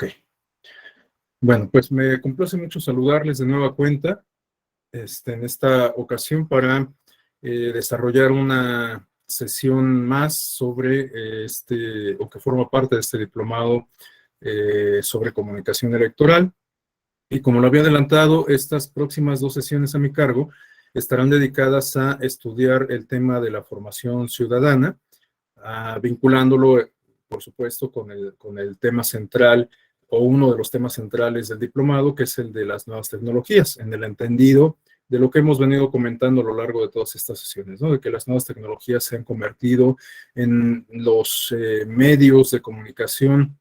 Ok. Bueno, pues me complace mucho saludarles de nueva cuenta en esta ocasión para desarrollar una sesión más sobre o que forma parte de este diplomado sobre comunicación electoral. Y como lo había adelantado, estas próximas dos sesiones a mi cargo estarán dedicadas a estudiar el tema de la formación ciudadana, vinculándolo, por supuesto, con el tema central o uno de los temas centrales del diplomado, que es el de las nuevas tecnologías, en el entendido de lo que hemos venido comentando a lo largo de todas estas sesiones, ¿no? De que las nuevas tecnologías se han convertido en los medios de comunicación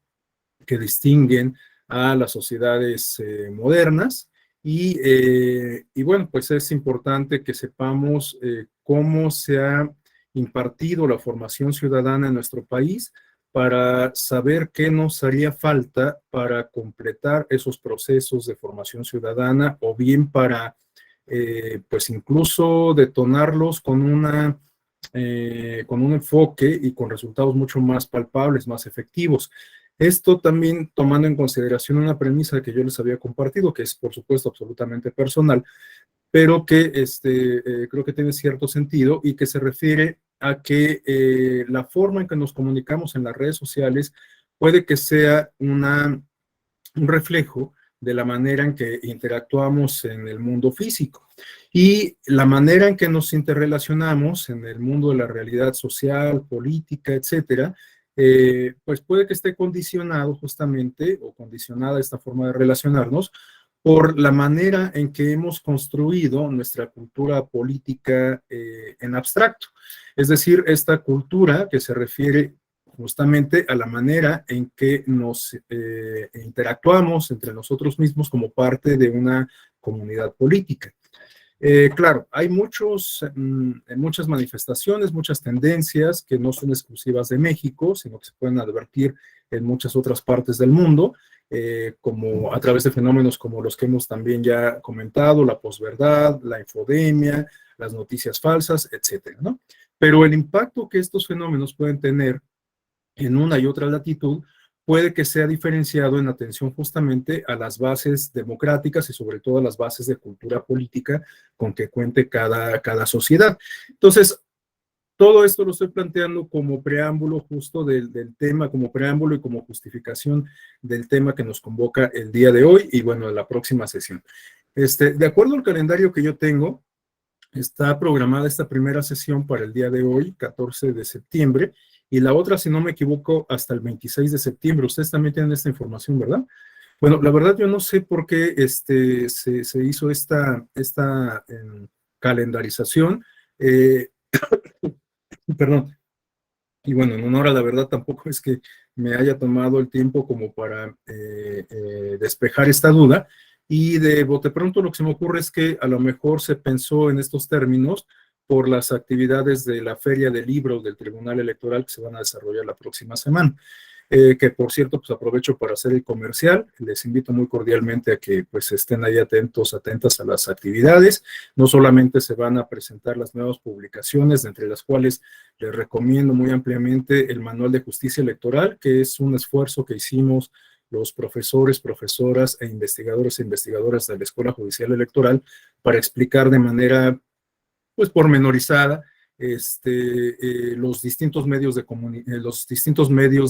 que distinguen a las sociedades modernas y bueno, pues es importante que sepamos cómo se ha impartido la formación ciudadana en nuestro país para saber qué nos haría falta para completar esos procesos de formación ciudadana o bien para, pues incluso detonarlos con un enfoque y con resultados mucho más palpables, más efectivos. Esto también tomando en consideración una premisa que yo les había compartido, que es por supuesto absolutamente personal, pero que creo que tiene cierto sentido y que se refiere a que la forma en que nos comunicamos en las redes sociales puede que sea un reflejo de la manera en que interactuamos en el mundo físico. Y la manera en que nos interrelacionamos en el mundo de la realidad social, política, etcétera, pues puede que esté condicionado justamente o condicionada esta forma de relacionarnos por la manera en que hemos construido nuestra cultura política en abstracto. Es decir, esta cultura que se refiere justamente a la manera en que nos interactuamos entre nosotros mismos como parte de una comunidad política. Claro, hay muchas manifestaciones, muchas tendencias que no son exclusivas de México, sino que se pueden advertir en muchas otras partes del mundo, como a través de fenómenos como los que hemos también ya comentado, la posverdad, la infodemia, las noticias falsas, etcétera, ¿no? Pero el impacto que estos fenómenos pueden tener en una y otra latitud puede que sea diferenciado en atención justamente a las bases democráticas y sobre todo a las bases de cultura política con que cuente cada sociedad. Entonces, todo esto lo estoy planteando como preámbulo justo del tema, como preámbulo y como justificación del tema que nos convoca el día de hoy y bueno, de la próxima sesión. De acuerdo al calendario que yo tengo, está programada esta primera sesión para el día de hoy, 14 de septiembre, y la otra, si no me equivoco, hasta el 26 de septiembre. Ustedes también tienen esta información, ¿verdad? Bueno, la verdad yo no sé por qué se hizo esta calendarización. Perdón. Y bueno, en honor a la verdad tampoco es que me haya tomado el tiempo como para despejar esta duda. Y de bote pronto lo que se me ocurre es que a lo mejor se pensó en estos términos por las actividades de la Feria del Libro del Tribunal Electoral que se van a desarrollar la próxima semana. Que por cierto, pues aprovecho para hacer el comercial, les invito muy cordialmente a que pues estén ahí atentos, atentas a las actividades, no solamente se van a presentar las nuevas publicaciones, entre las cuales les recomiendo muy ampliamente el Manual de Justicia Electoral, que es un esfuerzo que hicimos los profesores, profesoras e investigadoras de la Escuela Judicial Electoral para explicar de manera pues pormenorizada los distintos medios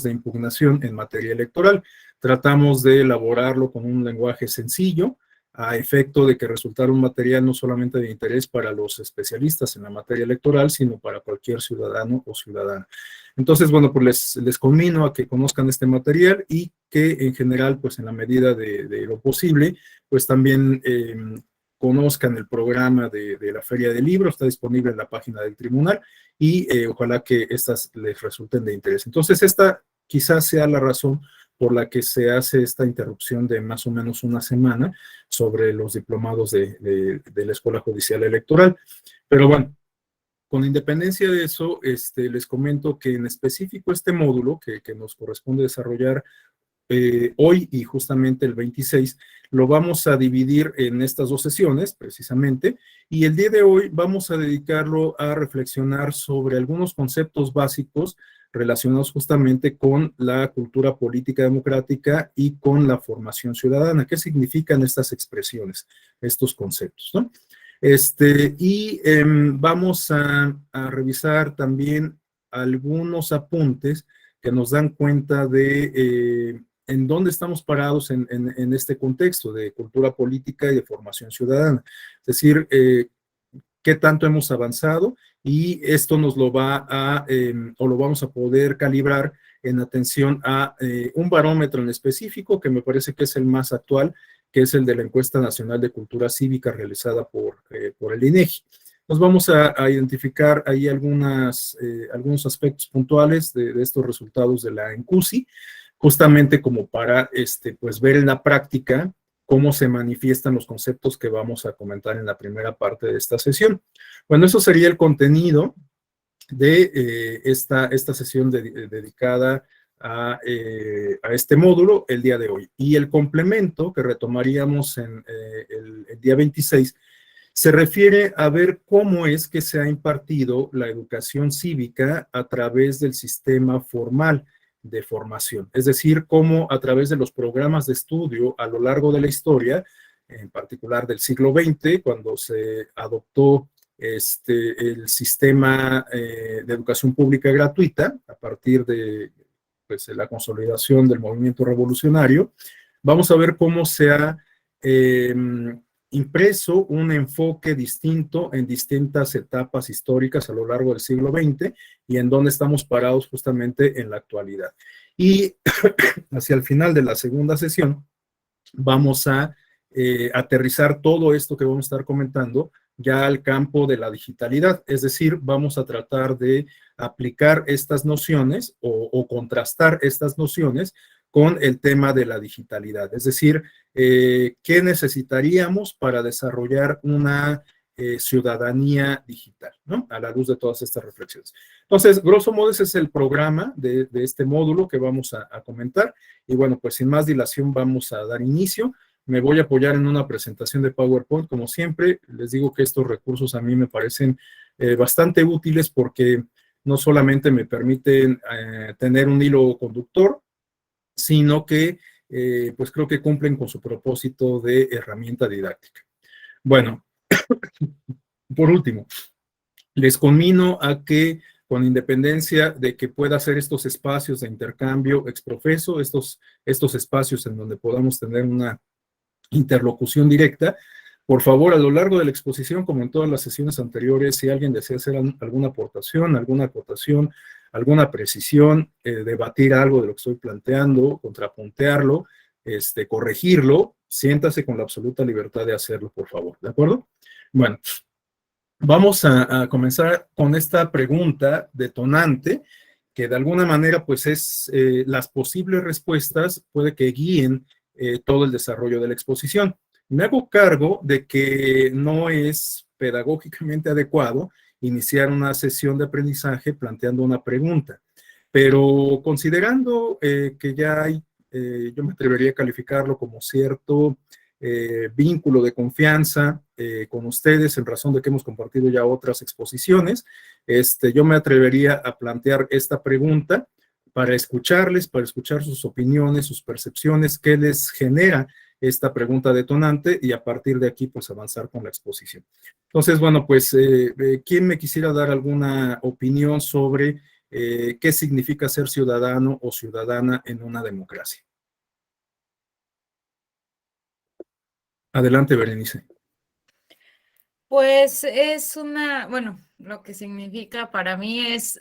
de impugnación en materia electoral. Tratamos de elaborarlo con un lenguaje sencillo, a efecto de que resultara un material no solamente de interés para los especialistas en la materia electoral, sino para cualquier ciudadano o ciudadana. Entonces, bueno, pues les conmino a que conozcan este material y que en general, pues en la medida de lo posible, pues también conozcan el programa de la Feria del Libro, está disponible en la página del tribunal y ojalá que estas les resulten de interés. Entonces, esta quizás sea la razón por la que se hace esta interrupción de más o menos una semana sobre los diplomados de la Escuela Judicial Electoral. Pero bueno, con independencia de eso, les comento que en específico este módulo que nos corresponde desarrollar hoy y justamente el 26, lo vamos a dividir en estas dos sesiones, precisamente, y el día de hoy vamos a dedicarlo a reflexionar sobre algunos conceptos básicos relacionados justamente con la cultura política democrática y con la formación ciudadana. ¿Qué significan estas expresiones, estos conceptos, ¿no? Vamos a revisar también algunos apuntes que nos dan cuenta de en dónde estamos parados en este contexto de cultura política y de formación ciudadana. Es decir, qué tanto hemos avanzado, y esto nos lo va a, o lo vamos a poder calibrar en atención a un barómetro en específico, que me parece que es el más actual, que es el de la Encuesta Nacional de Cultura Cívica realizada por el INEGI. Nos vamos a identificar ahí algunos aspectos puntuales de estos resultados de la ENCUCI, justamente como para pues ver en la práctica cómo se manifiestan los conceptos que vamos a comentar en la primera parte de esta sesión. Bueno, eso sería el contenido de esta sesión dedicada a este módulo el día de hoy. Y el complemento que retomaríamos en el día 26 se refiere a ver cómo es que se ha impartido la educación cívica a través del sistema formal de formación, es decir, cómo a través de los programas de estudio a lo largo de la historia, en particular del siglo XX, cuando se adoptó el sistema de educación pública gratuita, a partir de pues, la consolidación del movimiento revolucionario, vamos a ver cómo se ha impreso un enfoque distinto en distintas etapas históricas a lo largo del siglo XX y en dónde estamos parados justamente en la actualidad. Y hacia el final de la segunda sesión vamos a aterrizar todo esto que vamos a estar comentando ya al campo de la digitalidad, es decir, vamos a tratar de aplicar estas nociones o contrastar estas nociones con el tema de la digitalidad, es decir, qué necesitaríamos para desarrollar una ciudadanía digital, ¿no? A la luz de todas estas reflexiones. Entonces, grosso modo, ese es el programa de este módulo que vamos a comentar, y bueno, pues sin más dilación vamos a dar inicio. Me voy a apoyar en una presentación de PowerPoint, como siempre. Les digo que estos recursos a mí me parecen bastante útiles porque no solamente me permiten tener un hilo conductor, sino que pues creo que cumplen con su propósito de herramienta didáctica. Bueno, por último, les conmino a que, con independencia de que pueda hacer estos espacios de intercambio exprofeso, estos espacios en donde podamos tener una interlocución directa, por favor, a lo largo de la exposición, como en todas las sesiones anteriores, si alguien desea hacer alguna aportación, alguna acotación, alguna precisión, debatir algo de lo que estoy planteando, contrapuntearlo, corregirlo, siéntase con la absoluta libertad de hacerlo, por favor, ¿de acuerdo? Bueno, vamos a comenzar con esta pregunta detonante, que de alguna manera, pues es las posibles respuestas, puede que guíen todo el desarrollo de la exposición. Me hago cargo de que no es pedagógicamente adecuado iniciar una sesión de aprendizaje planteando una pregunta, pero considerando que ya hay, yo me atrevería a calificarlo como cierto vínculo de confianza con ustedes en razón de que hemos compartido ya otras exposiciones, yo me atrevería a plantear esta pregunta para escucharles, para escuchar sus opiniones, sus percepciones, qué les genera esta pregunta detonante, y a partir de aquí pues avanzar con la exposición. Entonces, bueno, pues, ¿quién me quisiera dar alguna opinión sobre qué significa ser ciudadano o ciudadana en una democracia? Adelante, Berenice. Pues es bueno, lo que significa para mí es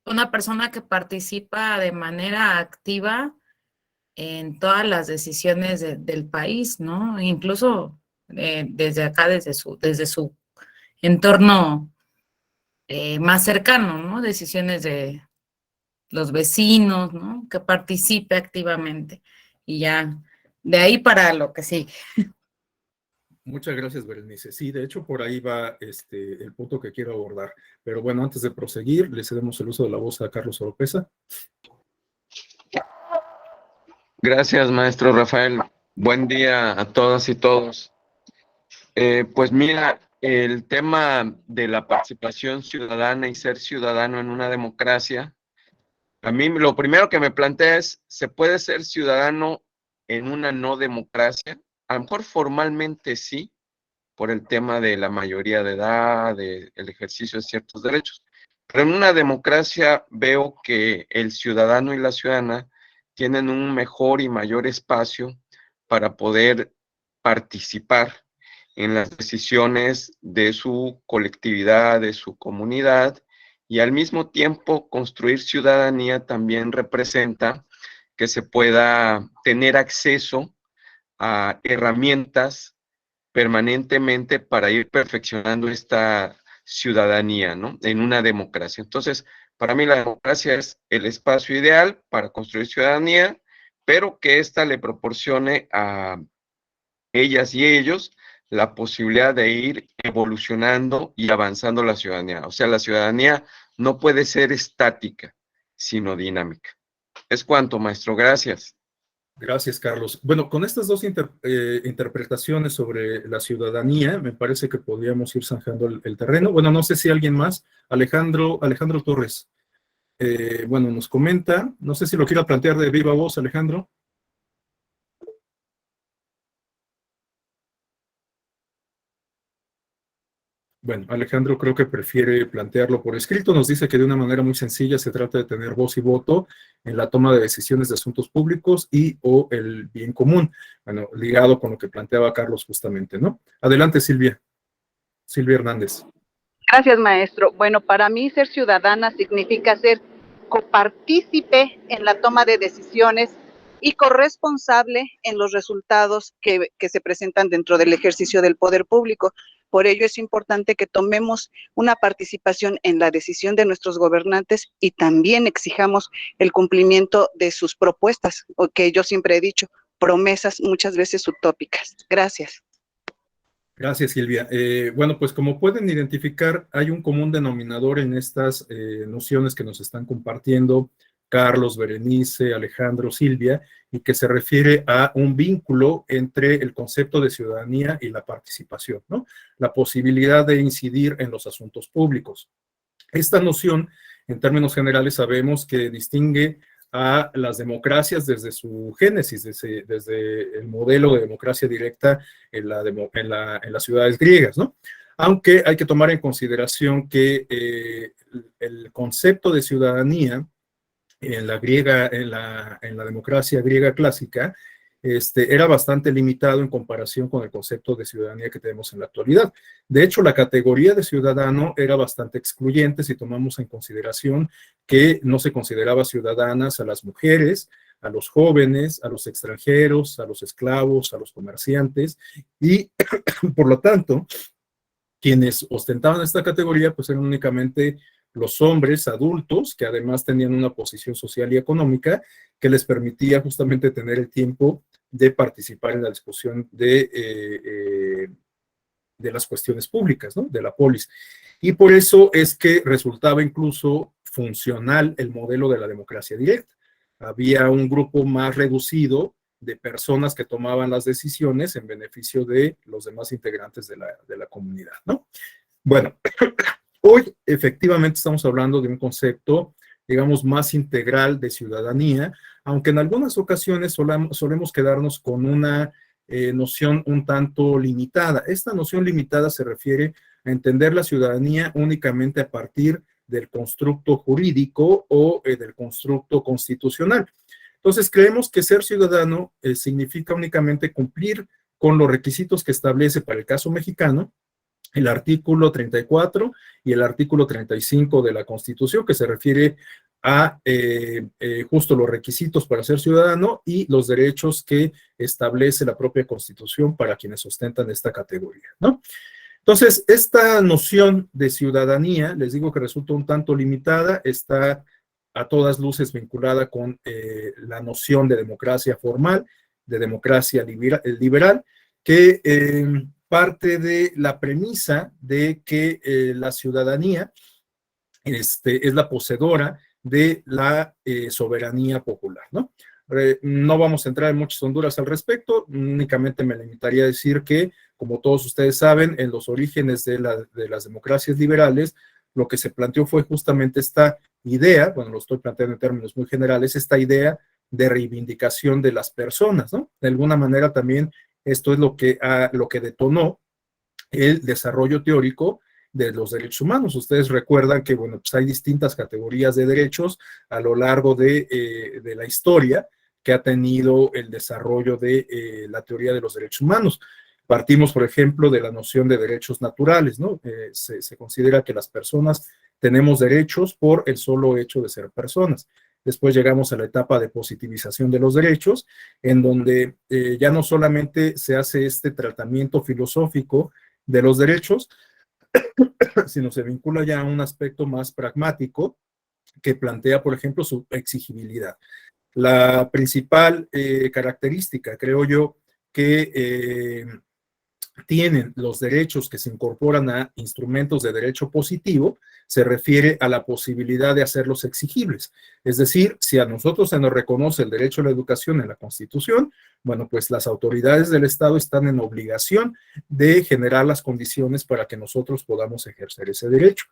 una persona que participa de manera activa en todas las decisiones del país, ¿no? Incluso desde acá, desde su entorno más cercano, ¿no? Decisiones de los vecinos, ¿no? Que participe activamente, y ya de ahí para lo que sigue. Muchas gracias, Berenice. Sí, de hecho, por ahí va el punto que quiero abordar. Pero bueno, antes de proseguir, le cedemos el uso de la voz a Carlos Oropesa. Gracias, maestro Rafael. Buen día a todas y todos. Pues mira, el tema de la participación ciudadana y ser ciudadano en una democracia, a mí lo primero que me plantea es, ¿se puede ser ciudadano en una no democracia? A lo mejor formalmente sí, por el tema de la mayoría de edad, del ejercicio de ciertos derechos. Pero en una democracia veo que el ciudadano y la ciudadana tienen un mejor y mayor espacio para poder participar en las decisiones de su colectividad, de su comunidad, y al mismo tiempo construir ciudadanía también representa que se pueda tener acceso a herramientas permanentemente para ir perfeccionando esta ciudadanía, ¿no? En una democracia. Entonces, para mí la democracia es el espacio ideal para construir ciudadanía, pero que ésta le proporcione a ellas y ellos la posibilidad de ir evolucionando y avanzando la ciudadanía. O sea, la ciudadanía no puede ser estática, sino dinámica. Es cuanto, maestro. Gracias. Gracias, Carlos. Bueno, con estas dos interpretaciones sobre la ciudadanía, me parece que podríamos ir zanjando el terreno. Bueno, no sé si alguien más, Alejandro Torres, bueno, nos comenta, no sé si lo quiera plantear de viva voz, Alejandro. Bueno, Alejandro creo que prefiere plantearlo por escrito. Nos dice que de una manera muy sencilla se trata de tener voz y voto en la toma de decisiones de asuntos públicos y o el bien común. Bueno, ligado con lo que planteaba Carlos justamente, ¿no? Adelante, Silvia Hernández. Gracias, maestro. Bueno, para mí ser ciudadana significa ser copartícipe en la toma de decisiones y corresponsable en los resultados que se presentan dentro del ejercicio del poder público. Por ello es importante que tomemos una participación en la decisión de nuestros gobernantes y también exijamos el cumplimiento de sus propuestas, o que yo siempre he dicho, promesas muchas veces utópicas. Gracias. Gracias, Silvia. Bueno, pues como pueden identificar, hay un común denominador en estas nociones que nos están compartiendo Carlos, Berenice, Alejandro, Silvia, y que se refiere a un vínculo entre el concepto de ciudadanía y la participación, ¿no? La posibilidad de incidir en los asuntos públicos. Esta noción, en términos generales, sabemos que distingue a las democracias desde su génesis, desde el modelo de democracia directa en las ciudades griegas, ¿no? Aunque hay que tomar en consideración que el concepto de ciudadanía en la democracia griega clásica, era bastante limitado en comparación con el concepto de ciudadanía que tenemos en la actualidad. De hecho, la categoría de ciudadano era bastante excluyente si tomamos en consideración que no se consideraba ciudadanas a las mujeres, a los jóvenes, a los extranjeros, a los esclavos, a los comerciantes, y por lo tanto, quienes ostentaban esta categoría pues eran únicamente los hombres adultos, que además tenían una posición social y económica que les permitía justamente tener el tiempo de participar en la discusión de las cuestiones públicas, ¿no? De la polis. Y por eso es que resultaba incluso funcional el modelo de la democracia directa. Había un grupo más reducido de personas que tomaban las decisiones en beneficio de los demás integrantes de la comunidad, ¿no? Bueno, hoy efectivamente estamos hablando de un concepto, digamos, más integral de ciudadanía, aunque en algunas ocasiones solemos quedarnos con una noción un tanto limitada. Esta noción limitada se refiere a entender la ciudadanía únicamente a partir del constructo jurídico o del constructo constitucional. Entonces, creemos que ser ciudadano significa únicamente cumplir con los requisitos que establece para el caso mexicano el artículo 34 y el artículo 35 de la Constitución, que se refiere a justo los requisitos para ser ciudadano y los derechos que establece la propia Constitución para quienes ostentan esta categoría, ¿no? Entonces, esta noción de ciudadanía, les digo que resulta un tanto limitada, está a todas luces vinculada con la noción de democracia formal, de democracia liberal, que parte de la premisa de que la ciudadanía es la poseedora de la soberanía popular, ¿no? No vamos a entrar en muchas honduras al respecto, únicamente me limitaría a decir que, como todos ustedes saben, en los orígenes de las democracias liberales, lo que se planteó fue justamente esta idea, bueno, lo estoy planteando en términos muy generales, esta idea de reivindicación de las personas, ¿no? De alguna manera también esto es lo que detonó el desarrollo teórico de los derechos humanos. Ustedes recuerdan que, bueno, pues hay distintas categorías de derechos a lo largo de la historia que ha tenido el desarrollo de la teoría de los derechos humanos. Partimos, por ejemplo, de la noción de derechos naturales, ¿no? Se considera que las personas tenemos derechos por el solo hecho de ser personas. Después llegamos a la etapa de positivización de los derechos, en donde ya no solamente se hace este tratamiento filosófico de los derechos, sino se vincula ya a un aspecto más pragmático que plantea, por ejemplo, su exigibilidad. La principal característica, creo yo, que tienen los derechos que se incorporan a instrumentos de derecho positivo, se refiere a la posibilidad de hacerlos exigibles. Es decir, si a nosotros se nos reconoce el derecho a la educación en la Constitución, bueno, pues las autoridades del Estado están en obligación de generar las condiciones para que nosotros podamos ejercer ese derecho.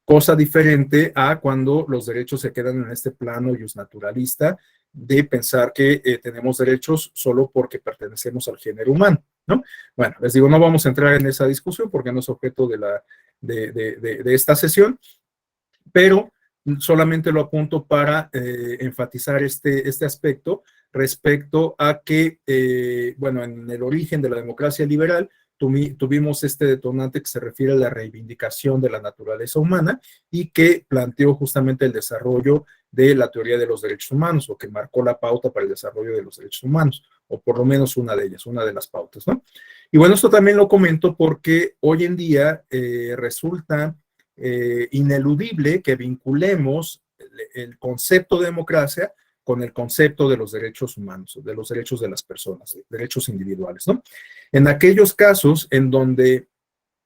Cosa diferente a cuando los derechos se quedan en este plano justnaturalista de pensar que tenemos derechos solo porque pertenecemos al género humano, ¿no? Bueno, les digo, no vamos a entrar en esa discusión porque no es objeto de esta sesión, pero solamente lo apunto para enfatizar este aspecto respecto a que, bueno, en el origen de la democracia liberal tuvimos este detonante que se refiere a la reivindicación de la naturaleza humana y que planteó justamente el desarrollo de la teoría de los derechos humanos, o que marcó la pauta para el desarrollo de los derechos humanos, o por lo menos una de ellas, una de las pautas, ¿no? Y bueno, esto también lo comento porque hoy en día resulta ineludible que vinculemos el concepto de democracia con el concepto de los derechos humanos, de los derechos de las personas, derechos individuales, ¿no? En aquellos casos en donde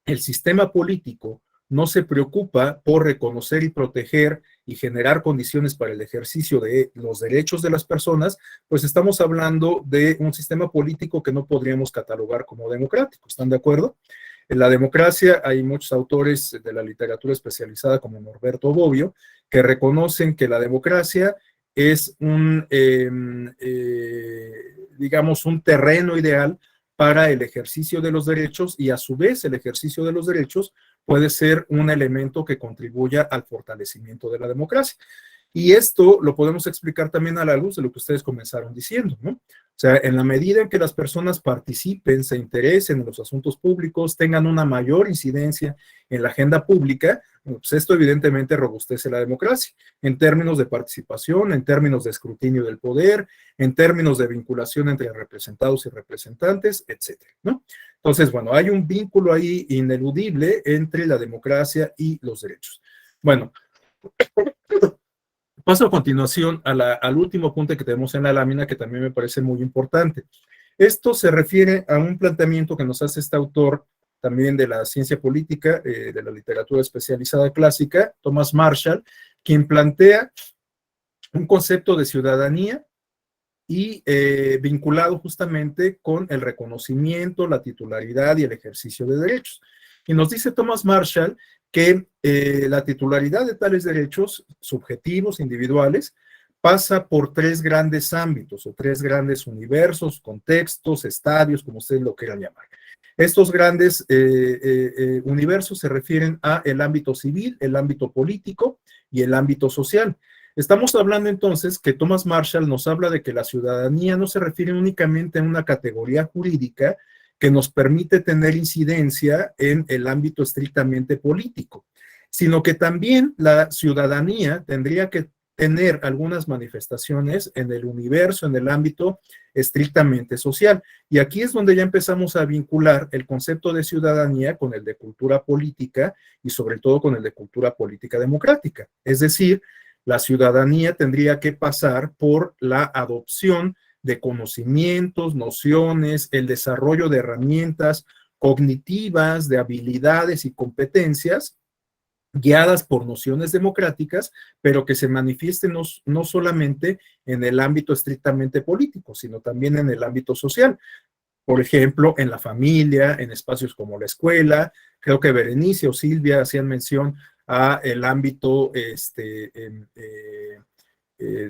el sistema político no se preocupa por reconocer y proteger y generar condiciones para el ejercicio de los derechos de las personas, pues estamos hablando de un sistema político que no podríamos catalogar como democrático. ¿Están de acuerdo? En la democracia hay muchos autores de la literatura especializada como Norberto Bobbio que reconocen que la democracia es digamos, un terreno ideal para el ejercicio de los derechos y a su vez el ejercicio de los derechos puede ser un elemento que contribuya al fortalecimiento de la democracia. Y esto lo podemos explicar también a la luz de lo que ustedes comenzaron diciendo, ¿no? O sea, en la medida en que las personas participen, se interesen en los asuntos públicos, tengan una mayor incidencia en la agenda pública, pues esto evidentemente robustece la democracia en términos de participación, en términos de escrutinio del poder, en términos de vinculación entre representados y representantes, etcétera, ¿no? Entonces, bueno, hay un vínculo ahí ineludible entre la democracia y los derechos. Bueno, paso a continuación al último punto que tenemos en la lámina, que también me parece muy importante. Esto se refiere a un planteamiento que nos hace este autor también de la ciencia política, de la literatura especializada clásica, Thomas Marshall, quien plantea un concepto de ciudadanía y vinculado justamente con el reconocimiento, la titularidad y el ejercicio de derechos. Y nos dice Thomas Marshall que la titularidad de tales derechos subjetivos, individuales, pasa por tres grandes ámbitos o tres grandes universos, contextos, estadios, como ustedes lo quieran llamar. Estos grandes universos se refieren a el ámbito civil, el ámbito político y el ámbito social. Estamos hablando entonces que Thomas Marshall nos habla de que la ciudadanía no se refiere únicamente a una categoría jurídica que nos permite tener incidencia en el ámbito estrictamente político, sino que también la ciudadanía tendría que tener algunas manifestaciones en el universo, en el ámbito estrictamente social. Y aquí es donde ya empezamos a vincular el concepto de ciudadanía con el de cultura política y sobre todo con el de cultura política democrática. Es decir, la ciudadanía tendría que pasar por la adopción de conocimientos, nociones, el desarrollo de herramientas cognitivas, de habilidades y competencias guiadas por nociones democráticas, pero que se manifiesten no solamente en el ámbito estrictamente político, sino también en el ámbito social. Por ejemplo, en la familia, en espacios como la escuela. Creo que Berenice o Silvia hacían mención a el ámbito,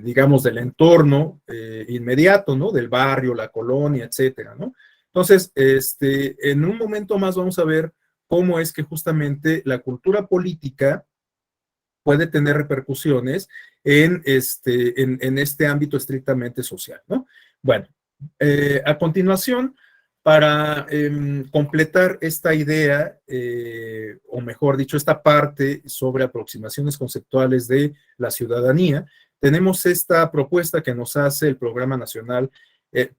digamos, del entorno inmediato, ¿no? Del barrio, la colonia, etcétera, ¿no? Entonces, en un momento más vamos a ver cómo es que justamente la cultura política puede tener repercusiones en este ámbito estrictamente social, ¿no? Bueno, a continuación, para completar esta idea, o mejor dicho, esta parte sobre aproximaciones conceptuales de la ciudadanía, tenemos esta propuesta que nos hace el Programa Nacional, el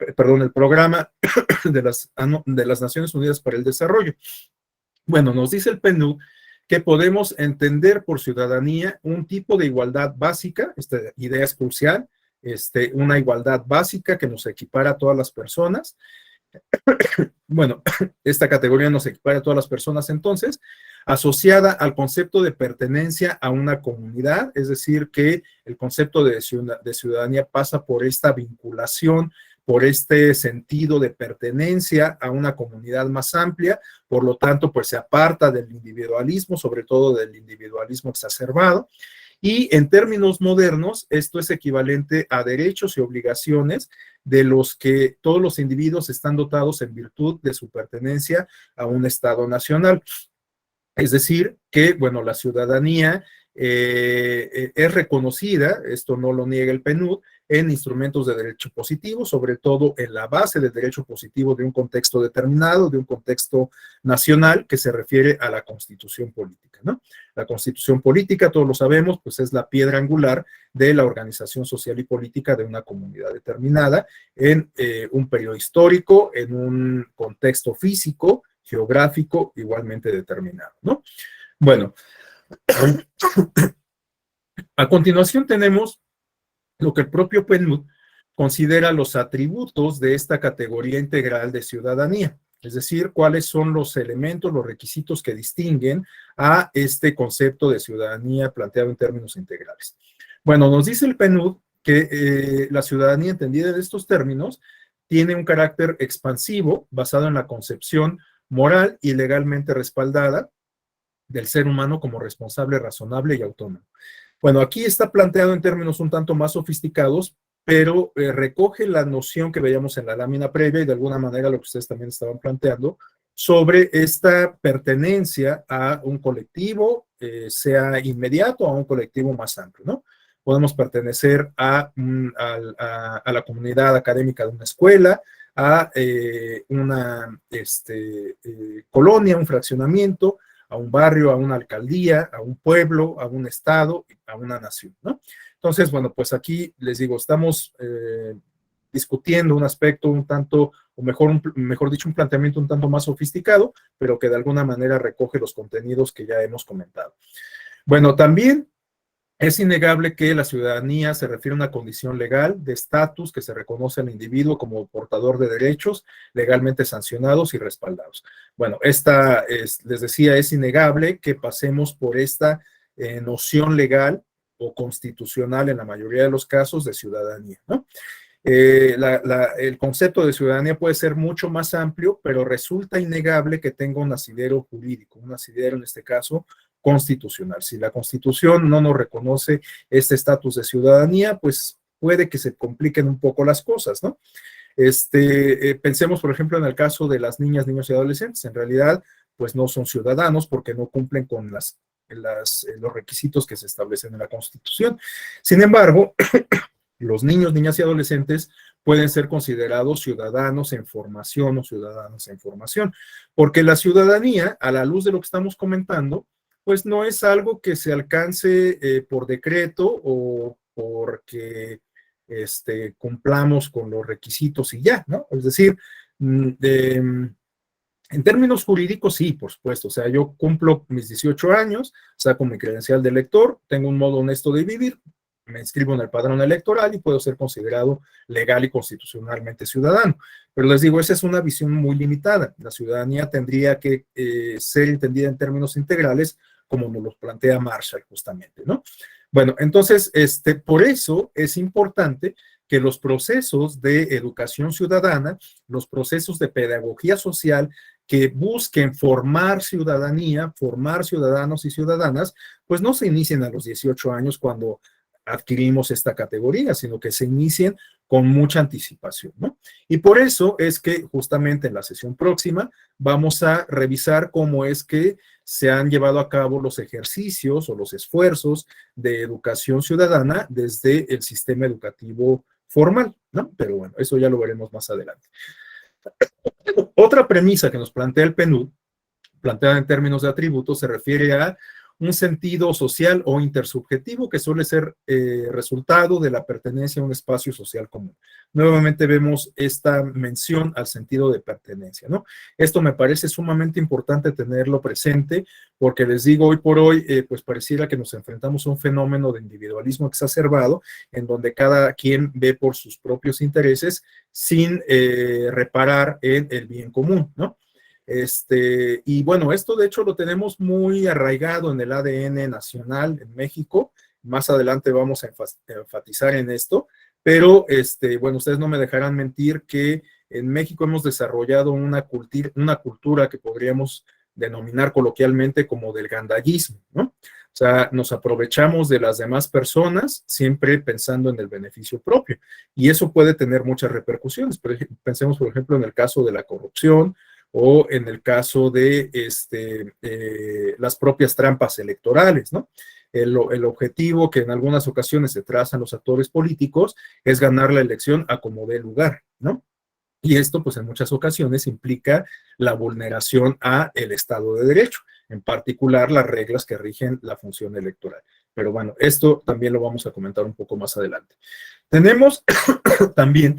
Programa de las Naciones Unidas para el Desarrollo. Bueno, nos dice el PNUD que podemos entender por ciudadanía un tipo de igualdad básica, esta idea es crucial, una igualdad básica que nos equipara a todas las personas. Bueno, esta categoría nos equipara a todas las personas entonces, asociada al concepto de pertenencia a una comunidad, es decir, que el concepto de ciudadanía pasa por esta vinculación, por este sentido de pertenencia a una comunidad más amplia, por lo tanto, pues se aparta del individualismo, sobre todo del individualismo exacerbado, y en términos modernos, esto es equivalente a derechos y obligaciones de los que todos los individuos están dotados en virtud de su pertenencia a un Estado nacional. Es decir, que, bueno, la ciudadanía es reconocida, esto no lo niega el PNUD, en instrumentos de derecho positivo, sobre todo en la base del derecho positivo de un contexto determinado, de un contexto nacional que se refiere a la constitución política, ¿no? La constitución política, todos lo sabemos, pues es la piedra angular de la organización social y política de una comunidad determinada en un periodo histórico, en un contexto físico, geográfico, igualmente determinado, ¿no? Bueno, a continuación tenemos lo que el propio PNUD considera los atributos de esta categoría integral de ciudadanía, es decir, cuáles son los elementos, los requisitos que distinguen a este concepto de ciudadanía planteado en términos integrales. Bueno, nos dice el PNUD que la ciudadanía entendida en estos términos tiene un carácter expansivo basado en la concepción moral y legalmente respaldada del ser humano como responsable, razonable y autónomo. Bueno, aquí está planteado en términos un tanto más sofisticados, pero recoge la noción que veíamos en la lámina previa y de alguna manera lo que ustedes también estaban planteando sobre esta pertenencia a un colectivo, sea inmediato o a un colectivo más amplio, ¿no? Podemos pertenecer a la comunidad académica de una escuela, a una colonia, un fraccionamiento, a un barrio, a una alcaldía, a un pueblo, a un estado, a una nación, ¿no? Entonces, bueno, pues aquí les digo, estamos discutiendo un aspecto un tanto, o mejor dicho, un planteamiento un tanto más sofisticado, pero que de alguna manera recoge los contenidos que ya hemos comentado. Bueno, también es innegable que la ciudadanía se refiere a una condición legal de estatus que se reconoce al individuo como portador de derechos legalmente sancionados y respaldados. Bueno, les decía, es innegable que pasemos por esta noción legal o constitucional en la mayoría de los casos de ciudadanía, ¿no? El concepto de ciudadanía puede ser mucho más amplio, pero resulta innegable que tenga un asidero jurídico, un asidero en este caso constitucional. Si la Constitución no nos reconoce este estatus de ciudadanía, pues puede que se compliquen un poco las cosas, ¿no? Pensemos, por ejemplo, en el caso de las niñas, niños y adolescentes. En realidad, pues no son ciudadanos porque no cumplen con los requisitos que se establecen en la Constitución. Sin embargo, los niños, niñas y adolescentes pueden ser considerados ciudadanos en formación o ciudadanos en formación, porque la ciudadanía, a la luz de lo que estamos comentando, pues no es algo que se alcance por decreto o porque cumplamos con los requisitos y ya, ¿no? Es decir, en términos jurídicos, sí, por supuesto. O sea, yo cumplo mis 18 años, saco mi credencial de elector, tengo un modo honesto de vivir, me inscribo en el padrón electoral y puedo ser considerado legal y constitucionalmente ciudadano. Pero les digo, esa es una visión muy limitada. La ciudadanía tendría que ser entendida en términos integrales como nos lo plantea Marshall justamente, ¿no? Bueno, entonces, por eso es importante que los procesos de educación ciudadana, los procesos de pedagogía social que busquen formar ciudadanía, formar ciudadanos y ciudadanas, pues no se inicien a los 18 años cuando adquirimos esta categoría, sino que se inicien con mucha anticipación, ¿no? Y por eso es que justamente en la sesión próxima vamos a revisar cómo es que se han llevado a cabo los ejercicios o los esfuerzos de educación ciudadana desde el sistema educativo formal, ¿no? Pero bueno, eso ya lo veremos más adelante. Otra premisa que nos plantea el PNUD, planteada en términos de atributos, se refiere a un sentido social o intersubjetivo que suele ser resultado de la pertenencia a un espacio social común. Nuevamente vemos esta mención al sentido de pertenencia, ¿no? Esto me parece sumamente importante tenerlo presente porque les digo, hoy por hoy, pues pareciera que nos enfrentamos a un fenómeno de individualismo exacerbado en donde cada quien ve por sus propios intereses sin reparar en el bien común, ¿no? Y bueno, esto de hecho lo tenemos muy arraigado en el ADN nacional en México. Más adelante vamos a enfatizar en esto, pero bueno, ustedes no me dejarán mentir que en México hemos desarrollado una cultura que podríamos denominar coloquialmente como del gandallismo, ¿no? O sea, nos aprovechamos de las demás personas siempre pensando en el beneficio propio. Y eso puede tener muchas repercusiones. Pensemos, por ejemplo, en el caso de la corrupción, o en el caso de las propias trampas electorales, ¿no? El objetivo que en algunas ocasiones se trazan los actores políticos es ganar la elección a como dé lugar, ¿no? Y esto, pues, en muchas ocasiones implica la vulneración a el Estado de Derecho, en particular las reglas que rigen la función electoral. Pero bueno, esto también lo vamos a comentar un poco más adelante. Tenemos también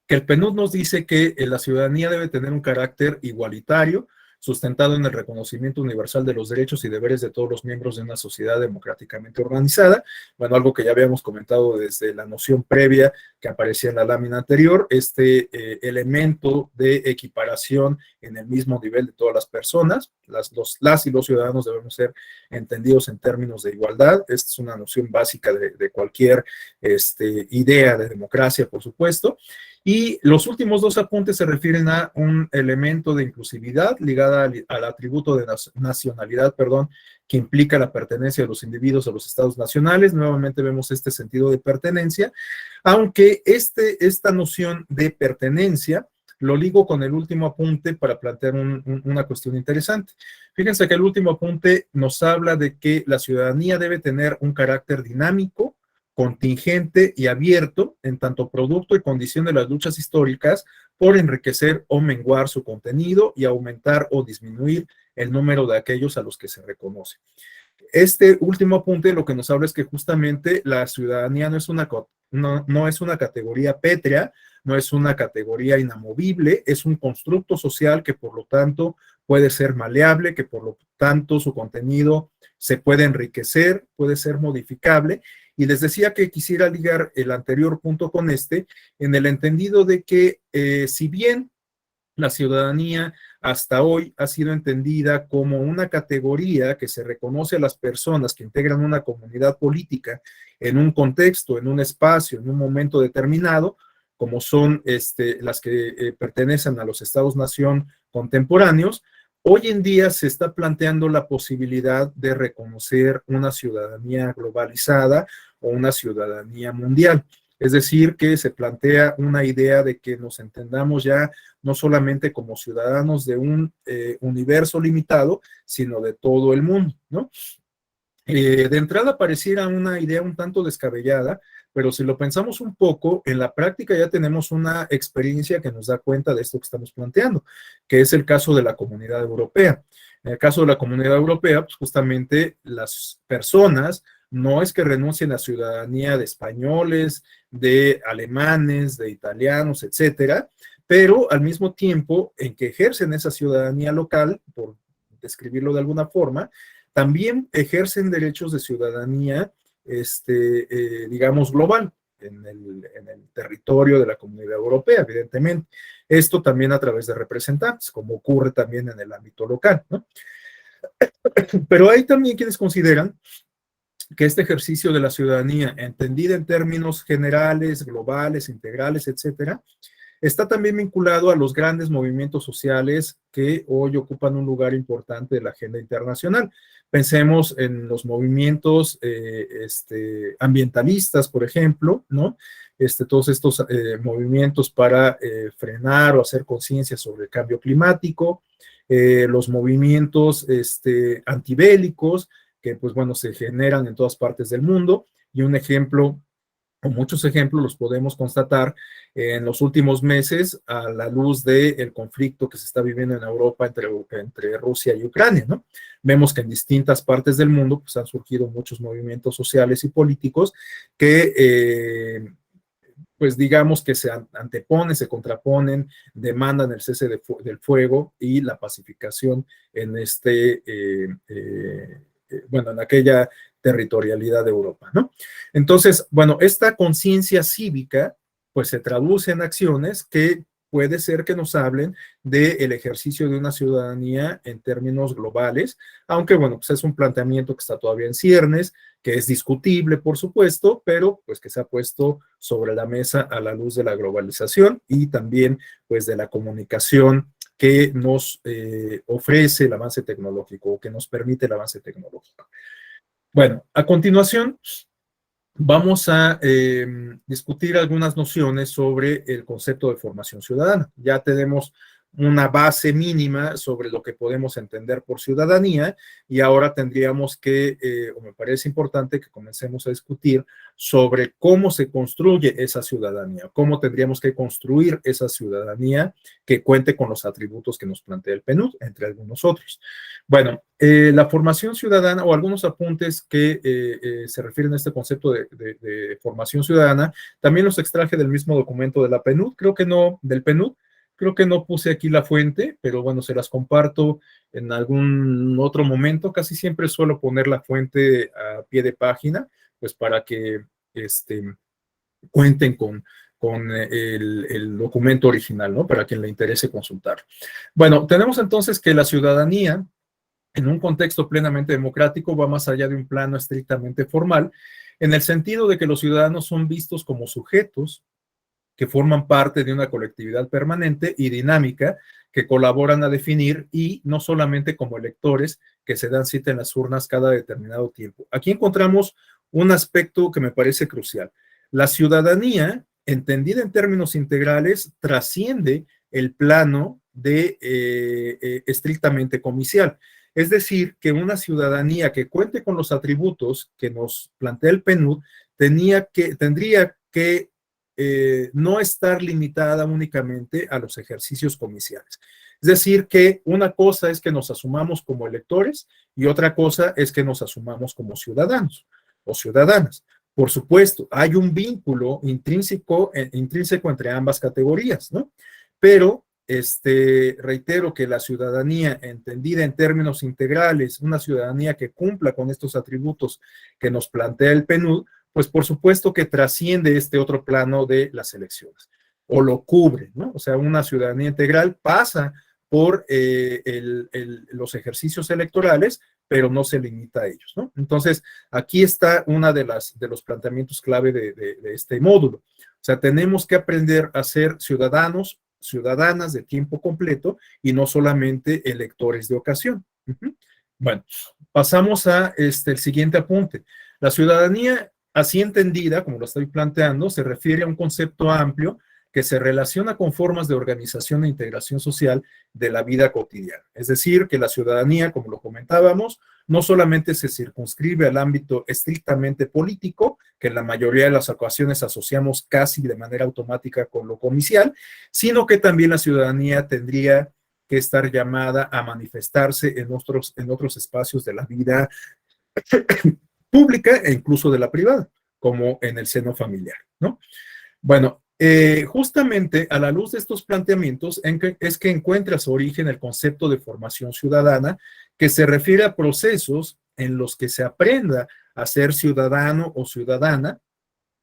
que el PNUD nos dice que la ciudadanía debe tener un carácter igualitario, sustentado en el reconocimiento universal de los derechos y deberes de todos los miembros de una sociedad democráticamente organizada. Bueno, algo que ya habíamos comentado desde la noción previa que aparecía en la lámina anterior, elemento de equiparación en el mismo nivel de todas las personas. Las y los ciudadanos debemos ser entendidos en términos de igualdad. Esta es una noción básica de cualquier idea de democracia, por supuesto. Y los últimos dos apuntes se refieren a un elemento de inclusividad ligada al atributo de nacionalidad, que implica la pertenencia de los individuos a los estados nacionales. Nuevamente vemos este sentido de pertenencia, aunque esta noción de pertenencia lo ligo con el último apunte para plantear una cuestión interesante. Fíjense que el último apunte nos habla de que la ciudadanía debe tener un carácter dinámico, contingente y abierto en tanto producto y condición de las luchas históricas por enriquecer o menguar su contenido y aumentar o disminuir el número de aquellos a los que se reconoce. Este último apunte lo que nos habla es que justamente la ciudadanía no es una categoría pétrea, no es una categoría inamovible, es un constructo social que por lo tanto puede ser maleable, que por lo tanto su contenido se puede enriquecer, puede ser modificable. Y les decía que quisiera ligar el anterior punto con en el entendido de que si bien la ciudadanía hasta hoy ha sido entendida como una categoría que se reconoce a las personas que integran una comunidad política en un contexto, en un espacio, en un momento determinado, como son las que pertenecen a los estados-nación contemporáneos, hoy en día se está planteando la posibilidad de reconocer una ciudadanía globalizada o una ciudadanía mundial. Es decir, que se plantea una idea de que nos entendamos ya no solamente como ciudadanos de un universo limitado, sino de todo el mundo, ¿no? De entrada pareciera una idea un tanto descabellada, pero si lo pensamos un poco, en la práctica ya tenemos una experiencia que nos da cuenta de esto que estamos planteando, que es el caso de la Comunidad Europea. En el caso de la Comunidad Europea, pues justamente las personas no es que renuncien a ciudadanía de españoles, de alemanes, de italianos, etcétera, pero al mismo tiempo en que ejercen esa ciudadanía local, por describirlo de alguna forma, también ejercen derechos de ciudadanía, digamos, global, en el territorio de la Comunidad Europea, evidentemente. Esto también a través de representantes, como ocurre también en el ámbito local, ¿no? Pero hay también quienes consideran que este ejercicio de la ciudadanía, entendida en términos generales, globales, integrales, etcétera, está también vinculado a los grandes movimientos sociales que hoy ocupan un lugar importante de la agenda internacional. Pensemos en los movimientos ambientalistas, por ejemplo, ¿no? Todos estos movimientos para frenar o hacer conciencia sobre el cambio climático, los movimientos antibélicos, que pues bueno, se generan en todas partes del mundo, y un ejemplo, o muchos ejemplos los podemos constatar en los últimos meses a la luz del conflicto que se está viviendo en Europa entre Rusia y Ucrania, ¿no? Vemos que en distintas partes del mundo pues, han surgido muchos movimientos sociales y políticos que pues digamos que se anteponen, se contraponen, demandan el cese del fuego y la pacificación en bueno, en aquella territorialidad de Europa, ¿no? Entonces, bueno, esta conciencia cívica, pues se traduce en acciones que puede ser que nos hablen del ejercicio de una ciudadanía en términos globales, aunque, bueno, pues es un planteamiento que está todavía en ciernes, que es discutible, por supuesto, pero pues que se ha puesto sobre la mesa a la luz de la globalización y también, pues, de la comunicación que nos ofrece el avance tecnológico o que nos permite el avance tecnológico. Bueno, a continuación vamos a discutir algunas nociones sobre el concepto de formación ciudadana. Ya tenemos una base mínima sobre lo que podemos entender por ciudadanía y ahora tendríamos que, o me parece importante que comencemos a discutir sobre cómo se construye esa ciudadanía, cómo tendríamos que construir esa ciudadanía que cuente con los atributos que nos plantea el PNUD, entre algunos otros. Bueno, la formación ciudadana o algunos apuntes que se refieren a este concepto de formación ciudadana, también los extraje del mismo documento de la PNUD, creo que no, del PNUD. Creo que no puse aquí la fuente, pero bueno, se las comparto en algún otro momento. Casi siempre suelo poner la fuente a pie de página, pues para que cuenten con el documento original, ¿no? Para quien le interese consultar. Bueno, tenemos entonces que la ciudadanía, en un contexto plenamente democrático, va más allá de un plano estrictamente formal, en el sentido de que los ciudadanos son vistos como sujetos que forman parte de una colectividad permanente y dinámica que colaboran a definir y no solamente como electores que se dan cita en las urnas cada determinado tiempo. Aquí encontramos un aspecto que me parece crucial. La ciudadanía, entendida en términos integrales, trasciende el plano de estrictamente comicial. Es decir, que una ciudadanía que cuente con los atributos que nos plantea el PNUD tendría que no estar limitada únicamente a los ejercicios comiciales. Es decir, que una cosa es que nos asumamos como electores y otra cosa es que nos asumamos como ciudadanos o ciudadanas. Por supuesto, hay un vínculo intrínseco entre ambas categorías, ¿no? Pero reitero que la ciudadanía entendida en términos integrales, una ciudadanía que cumpla con estos atributos que nos plantea el PNUD, pues por supuesto que trasciende este otro plano de las elecciones, o lo cubre, ¿no? O sea, una ciudadanía integral pasa por los ejercicios electorales, pero no se limita a ellos, ¿no? Entonces, aquí está una de los planteamientos clave de este módulo. O sea, tenemos que aprender a ser ciudadanos, ciudadanas de tiempo completo y no solamente electores de ocasión. Bueno, pasamos a el siguiente apunte. La ciudadanía, así entendida, como lo estoy planteando, se refiere a un concepto amplio que se relaciona con formas de organización e integración social de la vida cotidiana. Es decir, que la ciudadanía, como lo comentábamos, no solamente se circunscribe al ámbito estrictamente político, que en la mayoría de las ocasiones asociamos casi de manera automática con lo comicial, sino que también la ciudadanía tendría que estar llamada a manifestarse en otros espacios de la vida pública e incluso de la privada, como en el seno familiar, ¿no? Bueno, justamente a la luz de estos planteamientos es que encuentra su origen el concepto de formación ciudadana, que se refiere a procesos en los que se aprenda a ser ciudadano o ciudadana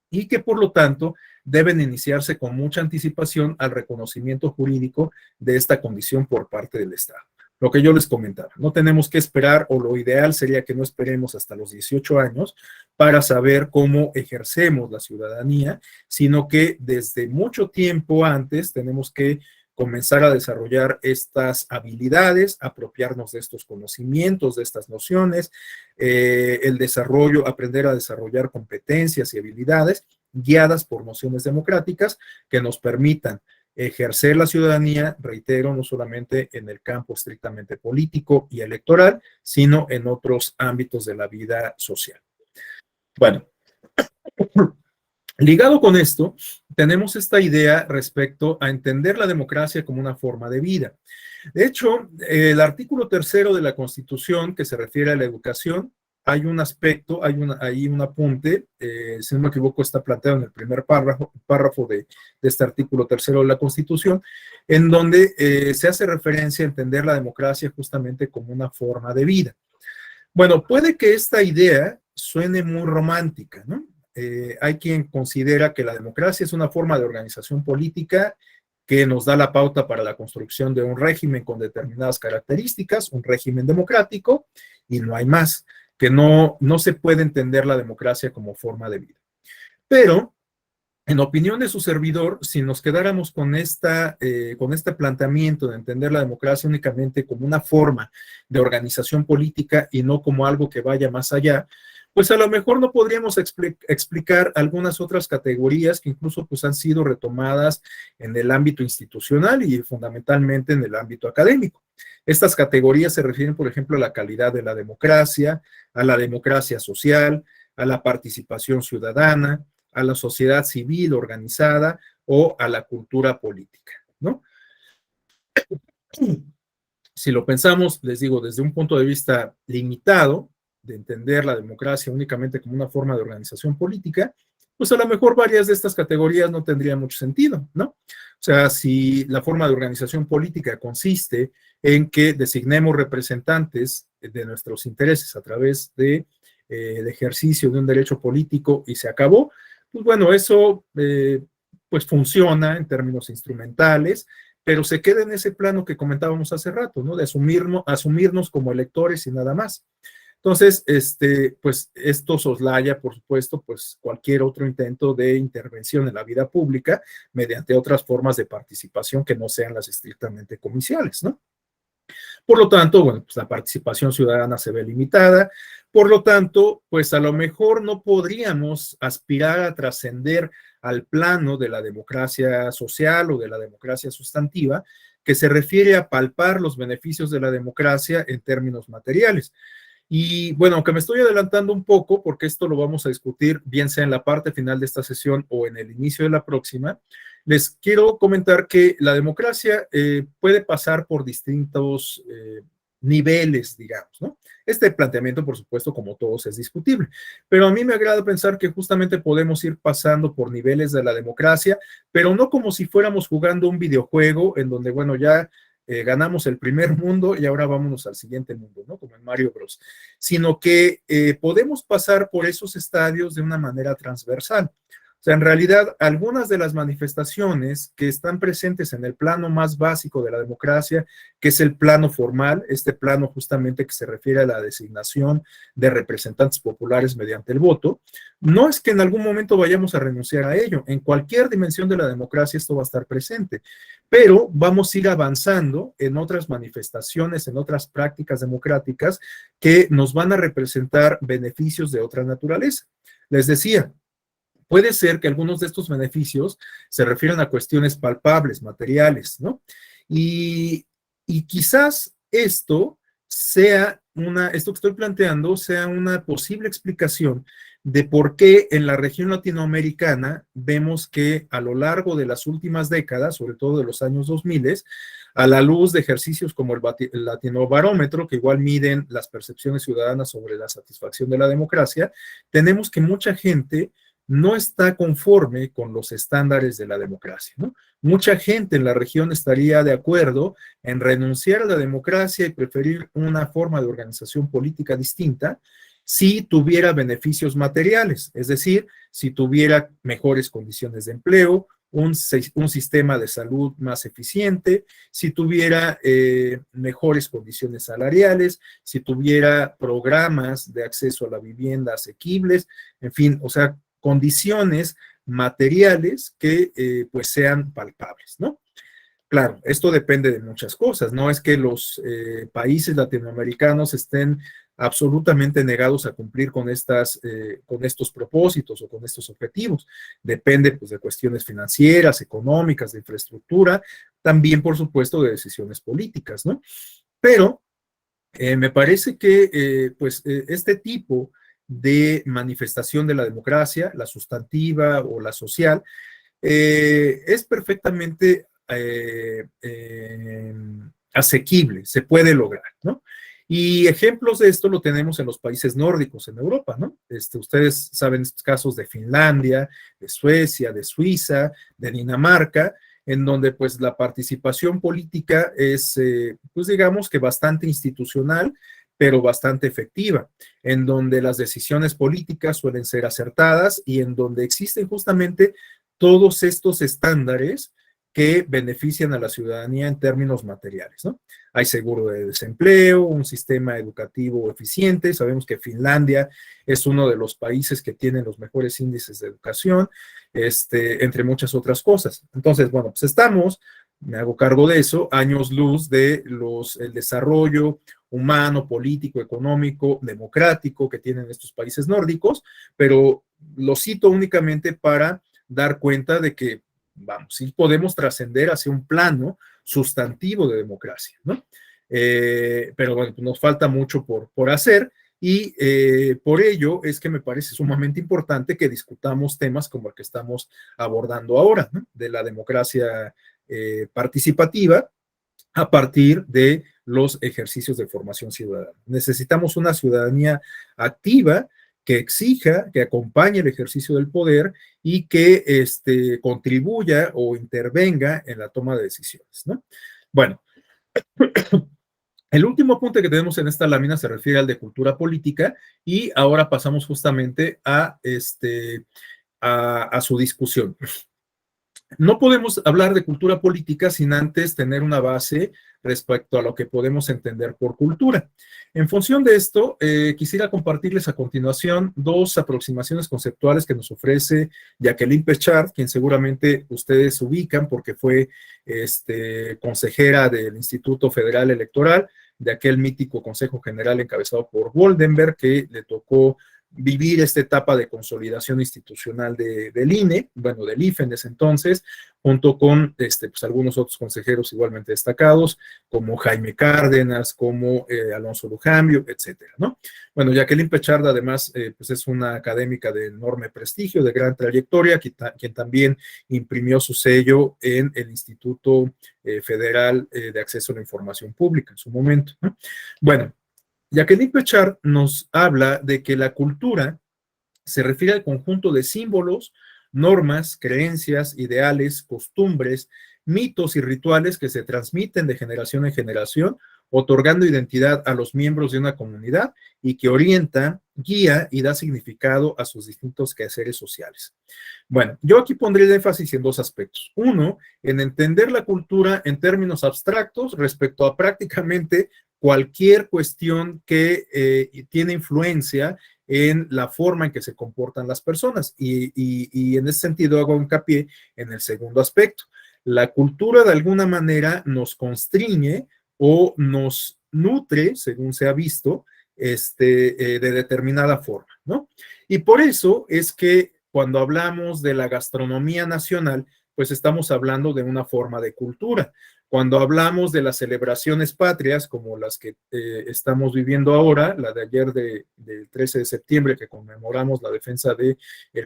y que por lo tanto deben iniciarse con mucha anticipación al reconocimiento jurídico de esta condición por parte del Estado. lo que yo les comentaba. No tenemos que esperar, o lo ideal sería que no esperemos hasta los 18 años para saber cómo ejercemos la ciudadanía, sino que desde mucho tiempo antes tenemos que comenzar a desarrollar estas habilidades, apropiarnos de estos conocimientos, de estas nociones, el desarrollo, aprender a desarrollar competencias y habilidades guiadas por nociones democráticas que nos permitan ejercer la ciudadanía, reitero, no solamente en el campo estrictamente político y electoral, sino en otros ámbitos de la vida social. Bueno, ligado con esto, tenemos esta idea respecto a entender la democracia como una forma de vida. De hecho, el artículo 3º de la Constitución, que se refiere a la educación, hay un aspecto, hay un apunte, si no me equivoco, está planteado en el primer párrafo de este artículo 3º de la Constitución, en donde se hace referencia a entender la democracia justamente como una forma de vida. Bueno, puede que esta idea suene muy romántica, ¿no? Hay quien considera que la democracia es una forma de organización política que nos da la pauta para la construcción de un régimen con determinadas características, un régimen democrático, y no hay más, que no se puede entender la democracia como forma de vida. Pero, en opinión de su servidor, si nos quedáramos con este planteamiento de entender la democracia únicamente como una forma de organización política y no como algo que vaya más allá, pues a lo mejor no podríamos explicar algunas otras categorías que incluso pues han sido retomadas en el ámbito institucional y fundamentalmente en el ámbito académico. Estas categorías se refieren, por ejemplo, a la calidad de la democracia social, a la participación ciudadana, a la sociedad civil organizada o a la cultura política, ¿no? Si lo pensamos, les digo, desde un punto de vista limitado, de entender la democracia únicamente como una forma de organización política, pues a lo mejor varias de estas categorías no tendrían mucho sentido, ¿no? O sea, si la forma de organización política consiste en que designemos representantes de nuestros intereses a través de el ejercicio de un derecho político y se acabó, pues bueno, eso pues funciona en términos instrumentales, pero se queda en ese plano que comentábamos hace rato, ¿no? De asumirnos como electores y nada más. Entonces, pues esto soslaya, por supuesto, pues cualquier otro intento de intervención en la vida pública mediante otras formas de participación que no sean las estrictamente comiciales, ¿no? Por lo tanto, bueno, pues la participación ciudadana se ve limitada. Por lo tanto, pues a lo mejor no podríamos aspirar a trascender al plano de la democracia social o de la democracia sustantiva, que se refiere a palpar los beneficios de la democracia en términos materiales. Y bueno, aunque me estoy adelantando un poco, porque esto lo vamos a discutir bien sea en la parte final de esta sesión o en el inicio de la próxima, les quiero comentar que la democracia puede pasar por distintos niveles, digamos, ¿no? Este planteamiento, por supuesto, como todos, es discutible, pero a mí me agrada pensar que justamente podemos ir pasando por niveles de la democracia, pero no como si fuéramos jugando un videojuego en donde, bueno, ya ganamos el primer mundo y ahora vámonos al siguiente mundo, ¿no? Como en Mario Bros. Sino que podemos pasar por esos estadios de una manera transversal. O sea, en realidad, algunas de las manifestaciones que están presentes en el plano más básico de la democracia, que es el plano formal, este plano justamente que se refiere a la designación de representantes populares mediante el voto, no es que en algún momento vayamos a renunciar a ello. En cualquier dimensión de la democracia esto va a estar presente, pero vamos a ir avanzando en otras manifestaciones, en otras prácticas democráticas que nos van a representar beneficios de otra naturaleza. Les decía, puede ser que algunos de estos beneficios se refieran a cuestiones palpables, materiales, ¿no? Y quizás esto que estoy planteando sea una posible explicación de por qué en la región latinoamericana vemos que a lo largo de las últimas décadas, sobre todo de los años 2000, a la luz de ejercicios como el Latinobarómetro, que igual miden las percepciones ciudadanas sobre la satisfacción de la democracia, tenemos que mucha gente no está conforme con los estándares de la democracia, ¿no? Mucha gente en la región estaría de acuerdo en renunciar a la democracia y preferir una forma de organización política distinta si tuviera beneficios materiales, es decir, si tuviera mejores condiciones de empleo, un sistema de salud más eficiente, si tuviera mejores condiciones salariales, si tuviera programas de acceso a la vivienda asequibles, en fin, o sea, condiciones materiales que pues sean palpables, ¿no? Claro, esto depende de muchas cosas. No es que los países latinoamericanos estén absolutamente negados a cumplir con estos propósitos o con estos objetivos. Depende, pues, de cuestiones financieras, económicas, de infraestructura, también, por supuesto, de decisiones políticas, ¿no? Pero me parece que, este tipo de manifestación de la democracia, la sustantiva o la social, es perfectamente asequible, se puede lograr, ¿no? Y ejemplos de esto lo tenemos en los países nórdicos en Europa, ¿no? Ustedes saben estos casos de Finlandia, de Suecia, de Suiza, de Dinamarca, en donde pues la participación política es, pues digamos que bastante institucional, pero bastante efectiva, en donde las decisiones políticas suelen ser acertadas y en donde existen justamente todos estos estándares que benefician a la ciudadanía en términos materiales, ¿no? Hay seguro de desempleo, un sistema educativo eficiente, sabemos que Finlandia es uno de los países que tienen los mejores índices de educación, entre muchas otras cosas. Entonces, bueno, pues estamos, me hago cargo de eso, años luz de el desarrollo humano, político, económico, democrático que tienen estos países nórdicos, pero lo cito únicamente para dar cuenta de que, vamos, sí podemos trascender hacia un plano sustantivo de democracia, ¿no? Pero bueno, pues nos falta mucho por hacer y por ello es que me parece sumamente importante que discutamos temas como el que estamos abordando ahora, ¿no? De la democracia participativa a partir de los ejercicios de formación ciudadana. Necesitamos una ciudadanía activa que exija, que acompañe el ejercicio del poder y que contribuya o intervenga en la toma de decisiones, ¿no? Bueno, el último apunte que tenemos en esta lámina se refiere al de cultura política y ahora pasamos justamente a su discusión. No podemos hablar de cultura política sin antes tener una base respecto a lo que podemos entender por cultura. En función de esto, quisiera compartirles a continuación dos aproximaciones conceptuales que nos ofrece Jacqueline Pechard, quien seguramente ustedes ubican porque fue consejera del Instituto Federal Electoral, de aquel mítico Consejo General encabezado por Goldenberg, que le tocó vivir esta etapa de consolidación institucional del INE, bueno, del IFE en ese entonces, junto con pues, algunos otros consejeros igualmente destacados, como Jaime Cárdenas, como Alonso Lujambio, etcétera, ¿no? Bueno, Jacqueline Pechard, además, pues es una académica de enorme prestigio, de gran trayectoria, quien también imprimió su sello en el Instituto Federal de Acceso a la Información Pública en su momento, ¿no? Bueno, Jacqueline Pechard nos habla de que la cultura se refiere al conjunto de símbolos, normas, creencias, ideales, costumbres, mitos y rituales que se transmiten de generación en generación, otorgando identidad a los miembros de una comunidad y que orienta, guía y da significado a sus distintos quehaceres sociales. Bueno, yo aquí pondré el énfasis en dos aspectos. Uno, en entender la cultura en términos abstractos respecto a prácticamente cualquier cuestión que tiene influencia en la forma en que se comportan las personas. Y en ese sentido hago hincapié en el segundo aspecto. La cultura de alguna manera nos constriñe o nos nutre, según se ha visto, de determinada forma, ¿no? Y por eso es que cuando hablamos de la gastronomía nacional, pues estamos hablando de una forma de cultura. Cuando hablamos de las celebraciones patrias, como las que estamos viviendo ahora, la de ayer del 13 de septiembre, que conmemoramos la defensa del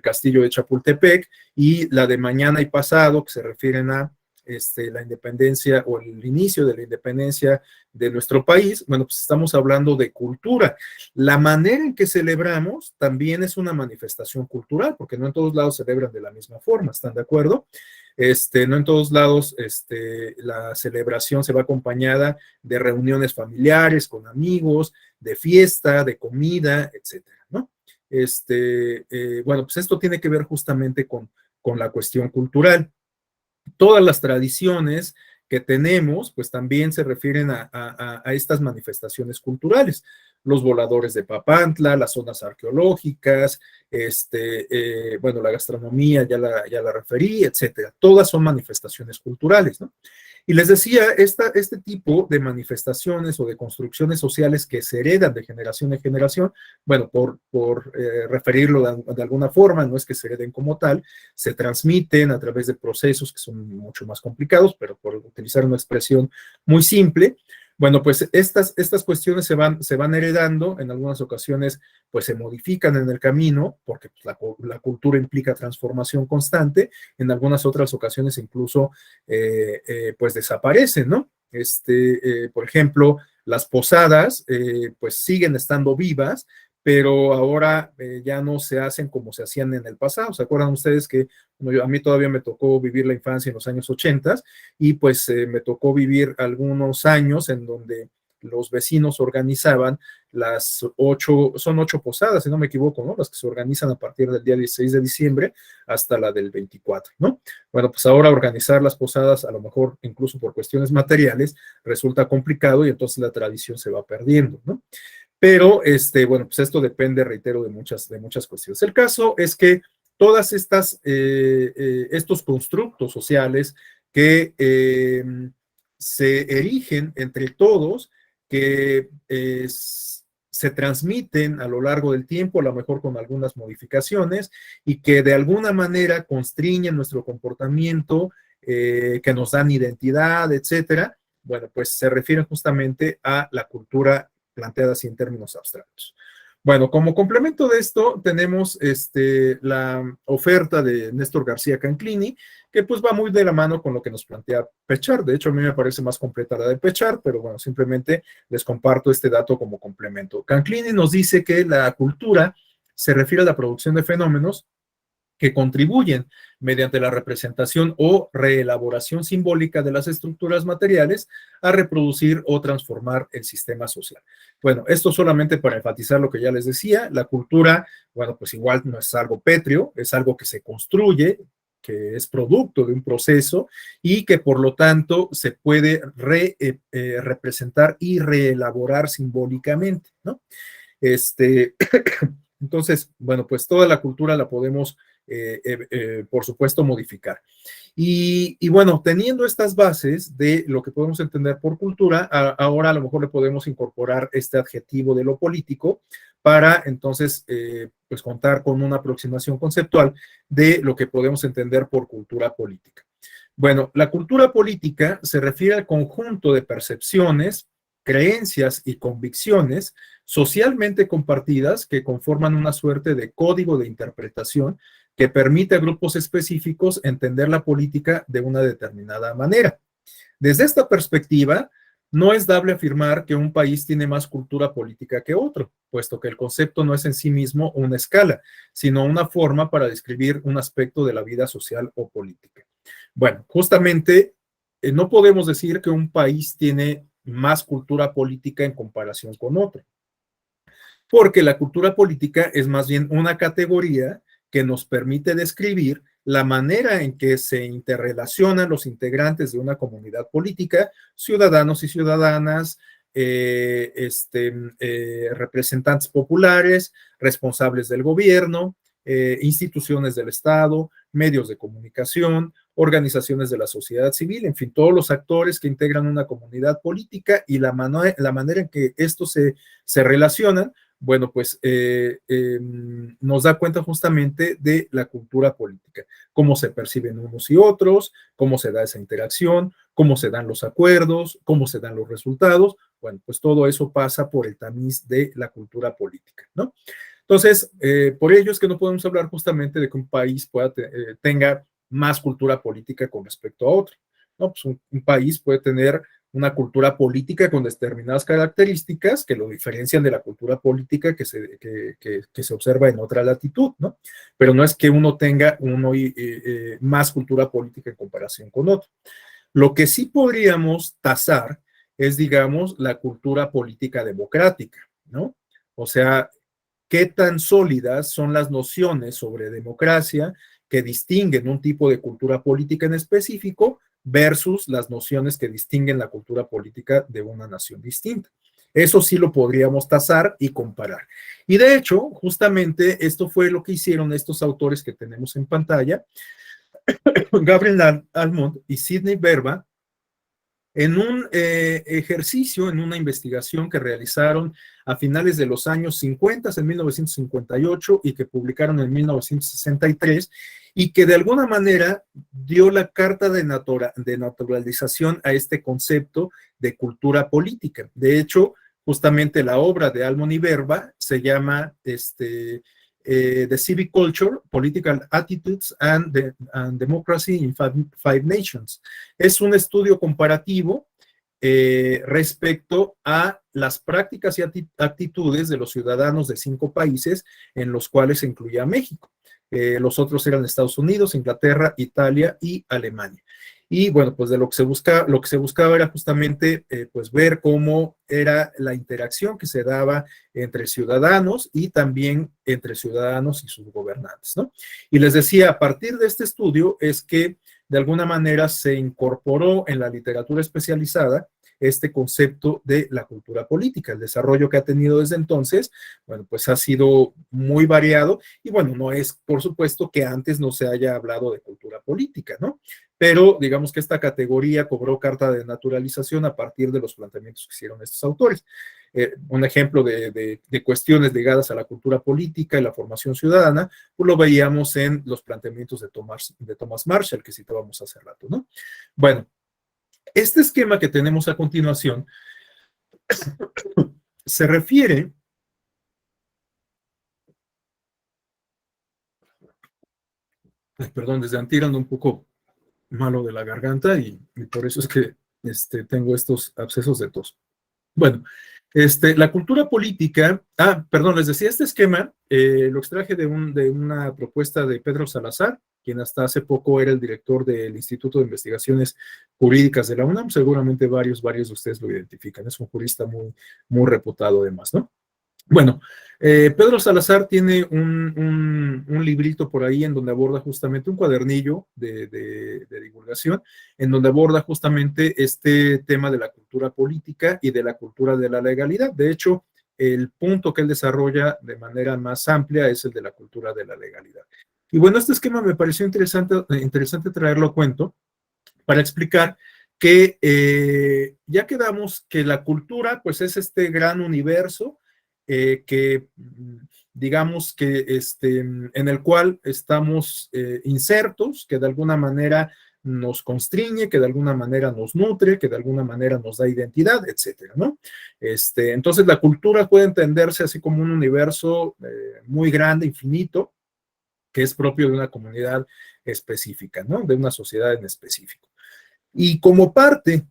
castillo de Chapultepec, y la de mañana y pasado, que se refieren a la independencia o el inicio de la independencia de nuestro país, bueno, pues estamos hablando de cultura. La manera en que celebramos también es una manifestación cultural, porque no en todos lados celebran de la misma forma, ¿están de acuerdo? No en todos lados la celebración se va acompañada de reuniones familiares, con amigos, de fiesta, de comida, etcétera, ¿no? Bueno, pues esto tiene que ver justamente con la cuestión cultural. todas las tradiciones que tenemos, pues también se refieren a estas manifestaciones culturales. Los voladores de Papantla, las zonas arqueológicas, bueno, la gastronomía, ya la referí, etcétera. Todas son manifestaciones culturales, ¿no? Y les decía, este tipo de manifestaciones o de construcciones sociales que se heredan de generación en generación, bueno, por referirlo de alguna forma, no es que se hereden como tal, se transmiten a través de procesos que son mucho más complicados, pero por utilizar una expresión muy simple. Bueno, pues estas cuestiones se van heredando, en algunas ocasiones pues se modifican en el camino, porque pues, la cultura implica transformación constante, en algunas otras ocasiones incluso pues desaparecen, ¿no? Por ejemplo, las posadas pues siguen estando vivas, pero ahora ya no se hacen como se hacían en el pasado. ¿Se acuerdan ustedes que bueno, a mí todavía me tocó vivir la infancia en los años 80 y pues me tocó vivir algunos años en donde los vecinos organizaban son 8 posadas, si no me equivoco, ¿no? Las que se organizan a partir del día 16 de diciembre hasta la del 24, ¿no? Bueno, pues ahora organizar las posadas, a lo mejor incluso por cuestiones materiales, resulta complicado y entonces la tradición se va perdiendo, ¿no? Pero, bueno, pues esto depende, reitero, de muchas cuestiones. El caso es que todas estos constructos sociales que se erigen entre todos, que se transmiten a lo largo del tiempo, a lo mejor con algunas modificaciones, y que de alguna manera constriñen nuestro comportamiento, que nos dan identidad, etcétera. Bueno, pues se refieren justamente a la cultura planteada así en términos abstractos. Bueno, como complemento de esto tenemos la oferta de Néstor García Canclini, que pues va muy de la mano con lo que nos plantea Pechard. De hecho, a mí me parece más completa la de Pechard, pero bueno, simplemente les comparto este dato como complemento. Canclini nos dice que la cultura se refiere a la producción de fenómenos que contribuyen mediante la representación o reelaboración simbólica de las estructuras materiales a reproducir o transformar el sistema social. Bueno, esto solamente para enfatizar lo que ya les decía, la cultura, bueno, pues igual no es algo pétreo, es algo que se construye, que es producto de un proceso y que por lo tanto se puede representar y reelaborar simbólicamente, ¿no? Entonces, bueno, pues toda la cultura la podemos, por supuesto, modificar. Y bueno, teniendo estas bases de lo que podemos entender por cultura, ahora a lo mejor le podemos incorporar este adjetivo de lo político para entonces, pues contar con una aproximación conceptual de lo que podemos entender por cultura política. Bueno, la cultura política se refiere al conjunto de percepciones, creencias y convicciones socialmente compartidas que conforman una suerte de código de interpretación que permite a grupos específicos entender la política de una determinada manera. Desde esta perspectiva, no es dable afirmar que un país tiene más cultura política que otro, puesto que el concepto no es en sí mismo una escala, sino una forma para describir un aspecto de la vida social o política. Bueno, justamente no podemos decir que un país tiene más cultura política en comparación con otro, porque la cultura política es más bien una categoría que nos permite describir la manera en que se interrelacionan los integrantes de una comunidad política, ciudadanos y ciudadanas, representantes populares, responsables del gobierno, instituciones del Estado, medios de comunicación, organizaciones de la sociedad civil, en fin, todos los actores que integran una comunidad política y la manera en que estos se relacionan, bueno, pues nos da cuenta justamente de la cultura política, cómo se perciben unos y otros, cómo se da esa interacción, cómo se dan los acuerdos, cómo se dan los resultados. Bueno, pues todo eso pasa por el tamiz de la cultura política, ¿no? Entonces, por ello es que no podemos hablar justamente de que un país tenga más cultura política con respecto a otro, ¿no? Pues un país puede tener una cultura política con determinadas características que lo diferencian de la cultura política que se observa en otra latitud, ¿no? Pero no es que uno tenga más cultura política en comparación con otro. Lo que sí podríamos tasar es, digamos, la cultura política democrática, ¿no? O sea, qué tan sólidas son las nociones sobre democracia que distinguen un tipo de cultura política en específico versus las nociones que distinguen la cultura política de una nación distinta. Eso sí lo podríamos tasar y comparar. Y de hecho, justamente esto fue lo que hicieron estos autores que tenemos en pantalla, Gabriel Almond y Sidney Verba, en un ejercicio, en una investigación que realizaron a finales de los años 50, en 1958, y que publicaron en 1963, y que de alguna manera dio la carta de naturalización a este concepto de cultura política. De hecho, justamente la obra de Almond y Verba se llama The Civic Culture, Political Attitudes and Democracy in Five Nations. Es un estudio comparativo respecto a las prácticas y actitudes de los ciudadanos de 5 países, en los cuales se incluía México. Los otros eran Estados Unidos, Inglaterra, Italia y Alemania. Y bueno, pues de lo que se buscaba era justamente pues ver cómo era la interacción que se daba entre ciudadanos y también entre ciudadanos y sus gobernantes, ¿no? Y les decía, a partir de este estudio es que de alguna manera se incorporó en la literatura especializada este concepto de la cultura política. El desarrollo que ha tenido desde entonces, bueno, pues ha sido muy variado y bueno, no es por supuesto que antes no se haya hablado de cultura política, ¿no? Pero digamos que esta categoría cobró carta de naturalización a partir de los planteamientos que hicieron estos autores. Un ejemplo de cuestiones ligadas a la cultura política y la formación ciudadana, pues lo veíamos en los planteamientos de Thomas Marshall, que citábamos hace rato, ¿no? Bueno, este esquema que tenemos a continuación se refiere perdón, desde antier ando un poco malo de la garganta y por eso es que tengo estos abscesos de tos. Bueno, la cultura política, perdón, les decía, este esquema lo extraje de una propuesta de Pedro Salazar, quien hasta hace poco era el director del Instituto de Investigaciones Jurídicas de la UNAM. Seguramente varios de ustedes lo identifican. Es un jurista muy, muy reputado además, ¿no? Bueno, Pedro Salazar tiene un librito por ahí en donde aborda justamente un cuadernillo de divulgación, en donde aborda justamente este tema de la cultura política y de la cultura de la legalidad. De hecho, el punto que él desarrolla de manera más amplia es el de la cultura de la legalidad. Y bueno, este esquema me pareció interesante traerlo a cuento para explicar que ya quedamos que la cultura pues es este gran universo que digamos que en el cual estamos insertos, que de alguna manera nos constriñe, que de alguna manera nos nutre, que de alguna manera nos da identidad, etcétera, ¿no? Entonces la cultura puede entenderse así como un universo muy grande, infinito, que es propio de una comunidad específica, ¿no? De una sociedad en específico. Y como parte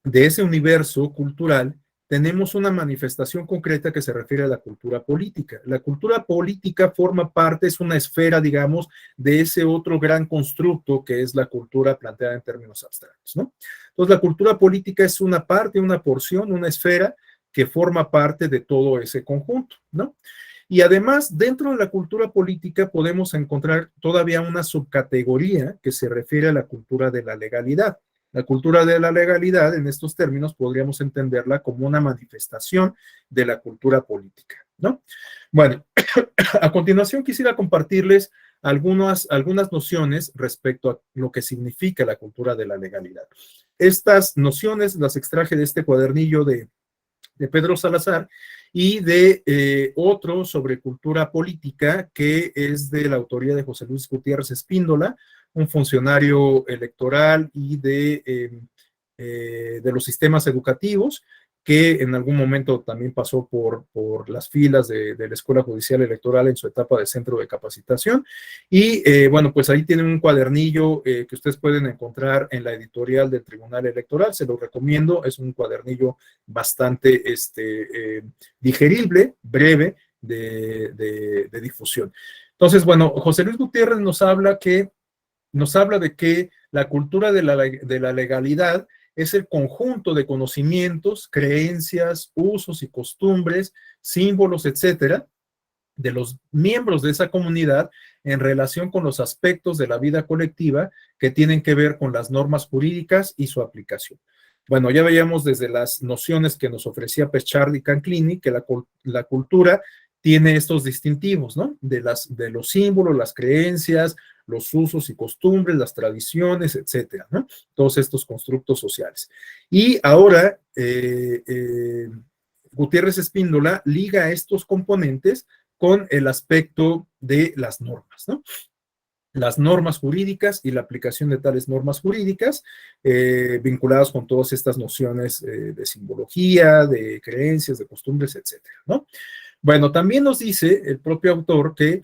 de ese universo cultural, tenemos una manifestación concreta que se refiere a la cultura política. La cultura política forma parte, es una esfera, digamos, de ese otro gran constructo que es la cultura planteada en términos abstractos, ¿no? Entonces, la cultura política es una parte, una porción, una esfera que forma parte de todo ese conjunto, ¿no? Y además, dentro de la cultura política podemos encontrar todavía una subcategoría que se refiere a la cultura de la legalidad. La cultura de la legalidad, en estos términos, podríamos entenderla como una manifestación de la cultura política, ¿no? Bueno, a continuación quisiera compartirles algunas nociones respecto a lo que significa la cultura de la legalidad. Estas nociones las extraje de este cuadernillo de Pedro Salazar y de otro sobre cultura política que es de la autoría de José Luis Gutiérrez Espíndola, un funcionario electoral y de los sistemas educativos, que en algún momento también pasó por las filas de la Escuela Judicial Electoral en su etapa de centro de capacitación. Y bueno, pues ahí tienen un cuadernillo que ustedes pueden encontrar en la editorial del Tribunal Electoral, se lo recomiendo, es un cuadernillo bastante digerible, breve, de difusión. Entonces, bueno, José Luis Gutiérrez nos habla de que la cultura de la legalidad es el conjunto de conocimientos, creencias, usos y costumbres, símbolos, etcétera, de los miembros de esa comunidad en relación con los aspectos de la vida colectiva que tienen que ver con las normas jurídicas y su aplicación. Bueno, ya veíamos desde las nociones que nos ofrecía Peschard y Canclini que la cultura tiene estos distintivos, ¿no? De los símbolos, las creencias, los usos y costumbres, las tradiciones, etcétera, ¿no? Todos estos constructos sociales. Y ahora, Gutiérrez Espíndola liga estos componentes con el aspecto de las normas, ¿no? Las normas jurídicas y la aplicación de tales normas jurídicas vinculadas con todas estas nociones de simbología, de creencias, de costumbres, etcétera, ¿no? Bueno, también nos dice el propio autor que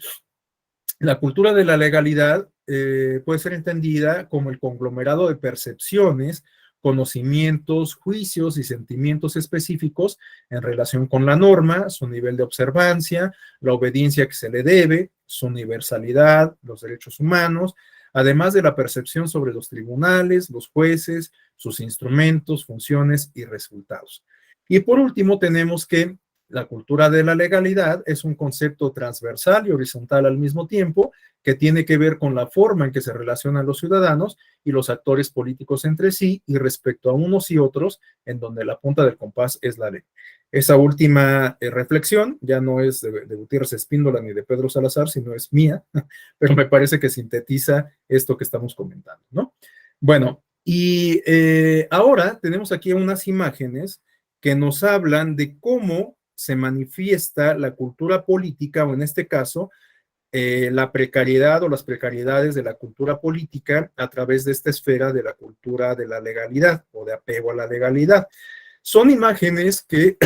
la cultura de la legalidad puede ser entendida como el conglomerado de percepciones, conocimientos, juicios y sentimientos específicos en relación con la norma, su nivel de observancia, la obediencia que se le debe, su universalidad, los derechos humanos, además de la percepción sobre los tribunales, los jueces, sus instrumentos, funciones y resultados. Y por último tenemos que la cultura de la legalidad es un concepto transversal y horizontal al mismo tiempo que tiene que ver con la forma en que se relacionan los ciudadanos y los actores políticos entre sí y respecto a unos y otros, en donde la punta del compás es la ley. Esa última reflexión ya no es de Gutiérrez Espíndola ni de Pedro Salazar, sino es mía, pero me parece que sintetiza esto que estamos comentando, ¿no? Bueno, y ahora tenemos aquí unas imágenes que nos hablan de cómo se manifiesta la cultura política, o en este caso, la precariedad o las precariedades de la cultura política a través de esta esfera de la cultura de la legalidad o de apego a la legalidad. Son imágenes que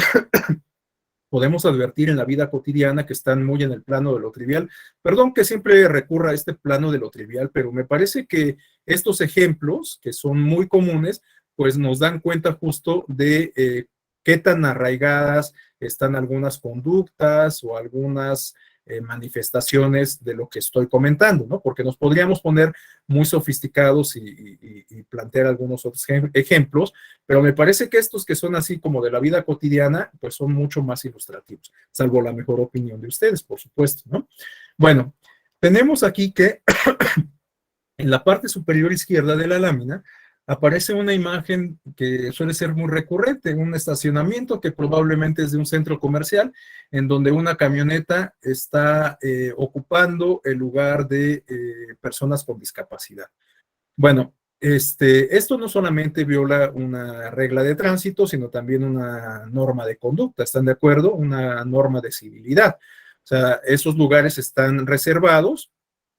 podemos advertir en la vida cotidiana que están muy en el plano de lo trivial. Perdón que siempre recurra a este plano de lo trivial, pero me parece que estos ejemplos, que son muy comunes, pues nos dan cuenta justo de qué tan arraigadas están algunas conductas o algunas manifestaciones de lo que estoy comentando, ¿no? Porque nos podríamos poner muy sofisticados y plantear algunos otros ejemplos, pero me parece que estos que son así como de la vida cotidiana, pues son mucho más ilustrativos, salvo la mejor opinión de ustedes, por supuesto, ¿no? Bueno, tenemos aquí que en la parte superior izquierda de la lámina aparece una imagen que suele ser muy recurrente, un estacionamiento que probablemente es de un centro comercial, en donde una camioneta está ocupando el lugar de personas con discapacidad. Bueno, esto no solamente viola una regla de tránsito, sino también una norma de conducta, ¿están de acuerdo? Una norma de civilidad. O sea, esos lugares están reservados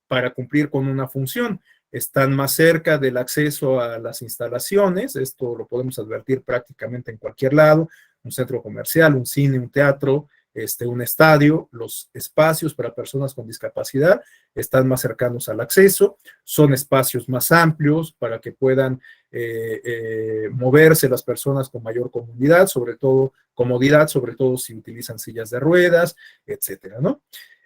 para cumplir con una función. Están más cerca del acceso a las instalaciones, esto lo podemos advertir prácticamente en cualquier lado, un centro comercial, un cine, un teatro, un estadio. Los espacios para personas con discapacidad están más cercanos al acceso, son espacios más amplios para que puedan moverse las personas con mayor comodidad, sobre todo si utilizan sillas de ruedas, etcétera, ¿no?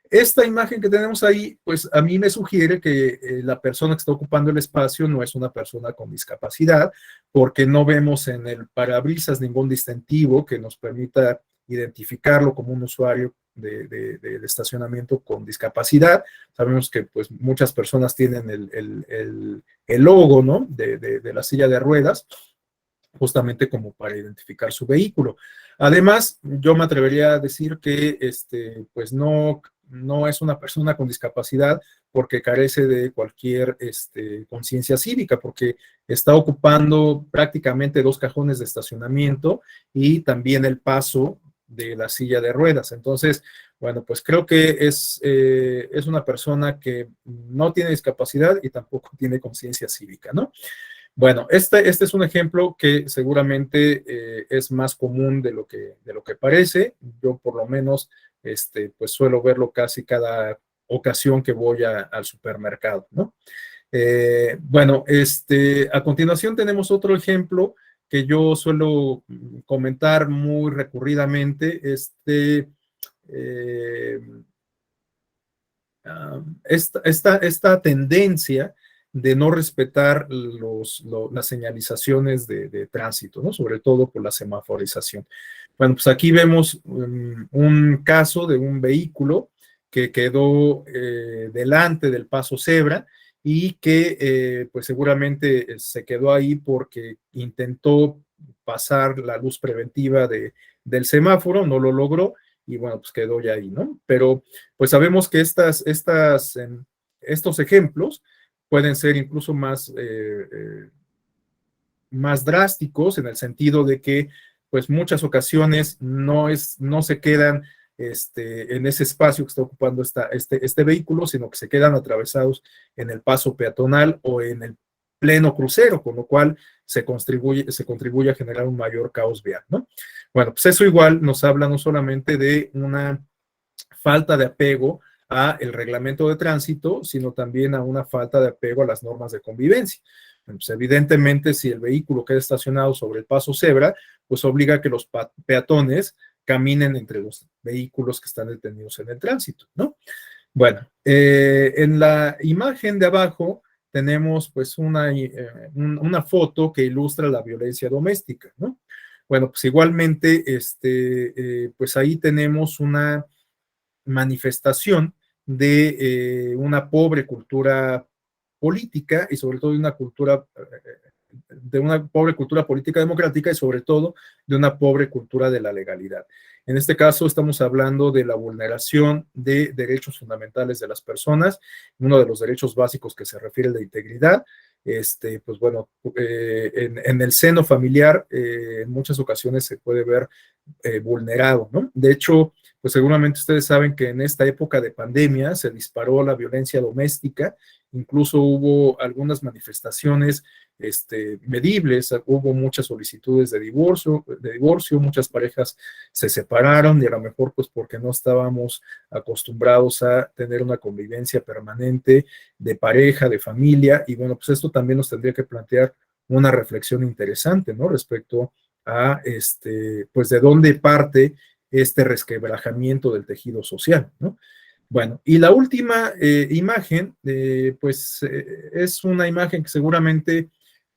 Esta imagen que tenemos ahí, pues a mí me sugiere que la persona que está ocupando el espacio no es una persona con discapacidad, porque no vemos en el parabrisas ningún distintivo que nos permita identificarlo como un usuario del estacionamiento con discapacidad. Sabemos que pues muchas personas tienen el logo, ¿no? de la silla de ruedas, justamente como para identificar su vehículo. Además, yo me atrevería a decir que pues no es una persona con discapacidad porque carece de cualquier conciencia cívica, porque está ocupando prácticamente 2 cajones de estacionamiento y también el paso de la silla de ruedas. Entonces, bueno, pues creo que es una persona que no tiene discapacidad y tampoco tiene conciencia cívica, ¿no? Bueno, este es un ejemplo que seguramente es más común de lo que parece. Yo por lo menos pues suelo verlo casi cada ocasión que voy al supermercado, ¿no? Bueno, a continuación tenemos otro ejemplo que yo suelo comentar muy recurridamente, esta tendencia de no respetar las señalizaciones de tránsito, ¿no? Sobre todo por la semaforización. Bueno, pues aquí vemos un caso de un vehículo que quedó delante del paso cebra y que pues seguramente se quedó ahí porque intentó pasar la luz preventiva del semáforo, no lo logró y bueno, pues quedó ya ahí, ¿no? Pero pues sabemos que estos ejemplos pueden ser incluso más drásticos en el sentido de que pues muchas ocasiones no se quedan en ese espacio que está ocupando este vehículo, sino que se quedan atravesados en el paso peatonal o en el pleno crucero, con lo cual se contribuye a generar un mayor caos vial, ¿no? Bueno, pues eso igual nos habla no solamente de una falta de apego a el reglamento de tránsito, sino también a una falta de apego a las normas de convivencia. Pues evidentemente, si el vehículo queda estacionado sobre el paso cebra, pues obliga a que los peatones caminen entre los vehículos que están detenidos en el tránsito, ¿no? Bueno, en la imagen de abajo tenemos pues una foto que ilustra la violencia doméstica, ¿no? Bueno, pues igualmente, pues ahí tenemos una manifestación de una pobre cultura política y sobre todo de una pobre cultura política democrática y sobre todo de una pobre cultura de la legalidad. En este caso estamos hablando de la vulneración de derechos fundamentales de las personas, uno de los derechos básicos que se refiere a la integridad. Pues bueno, en el seno familiar en muchas ocasiones se puede ver vulnerado, ¿no? De hecho, pues seguramente ustedes saben que en esta época de pandemia se disparó la violencia doméstica, incluso hubo algunas manifestaciones medibles, hubo muchas solicitudes de divorcio, muchas parejas se separaron y a lo mejor pues porque no estábamos acostumbrados a tener una convivencia permanente de pareja, de familia, y bueno, pues esto también nos tendría que plantear una reflexión interesante, ¿no? Respecto a pues de dónde parte este resquebrajamiento del tejido social, ¿no? Bueno, y la última imagen, pues es una imagen que seguramente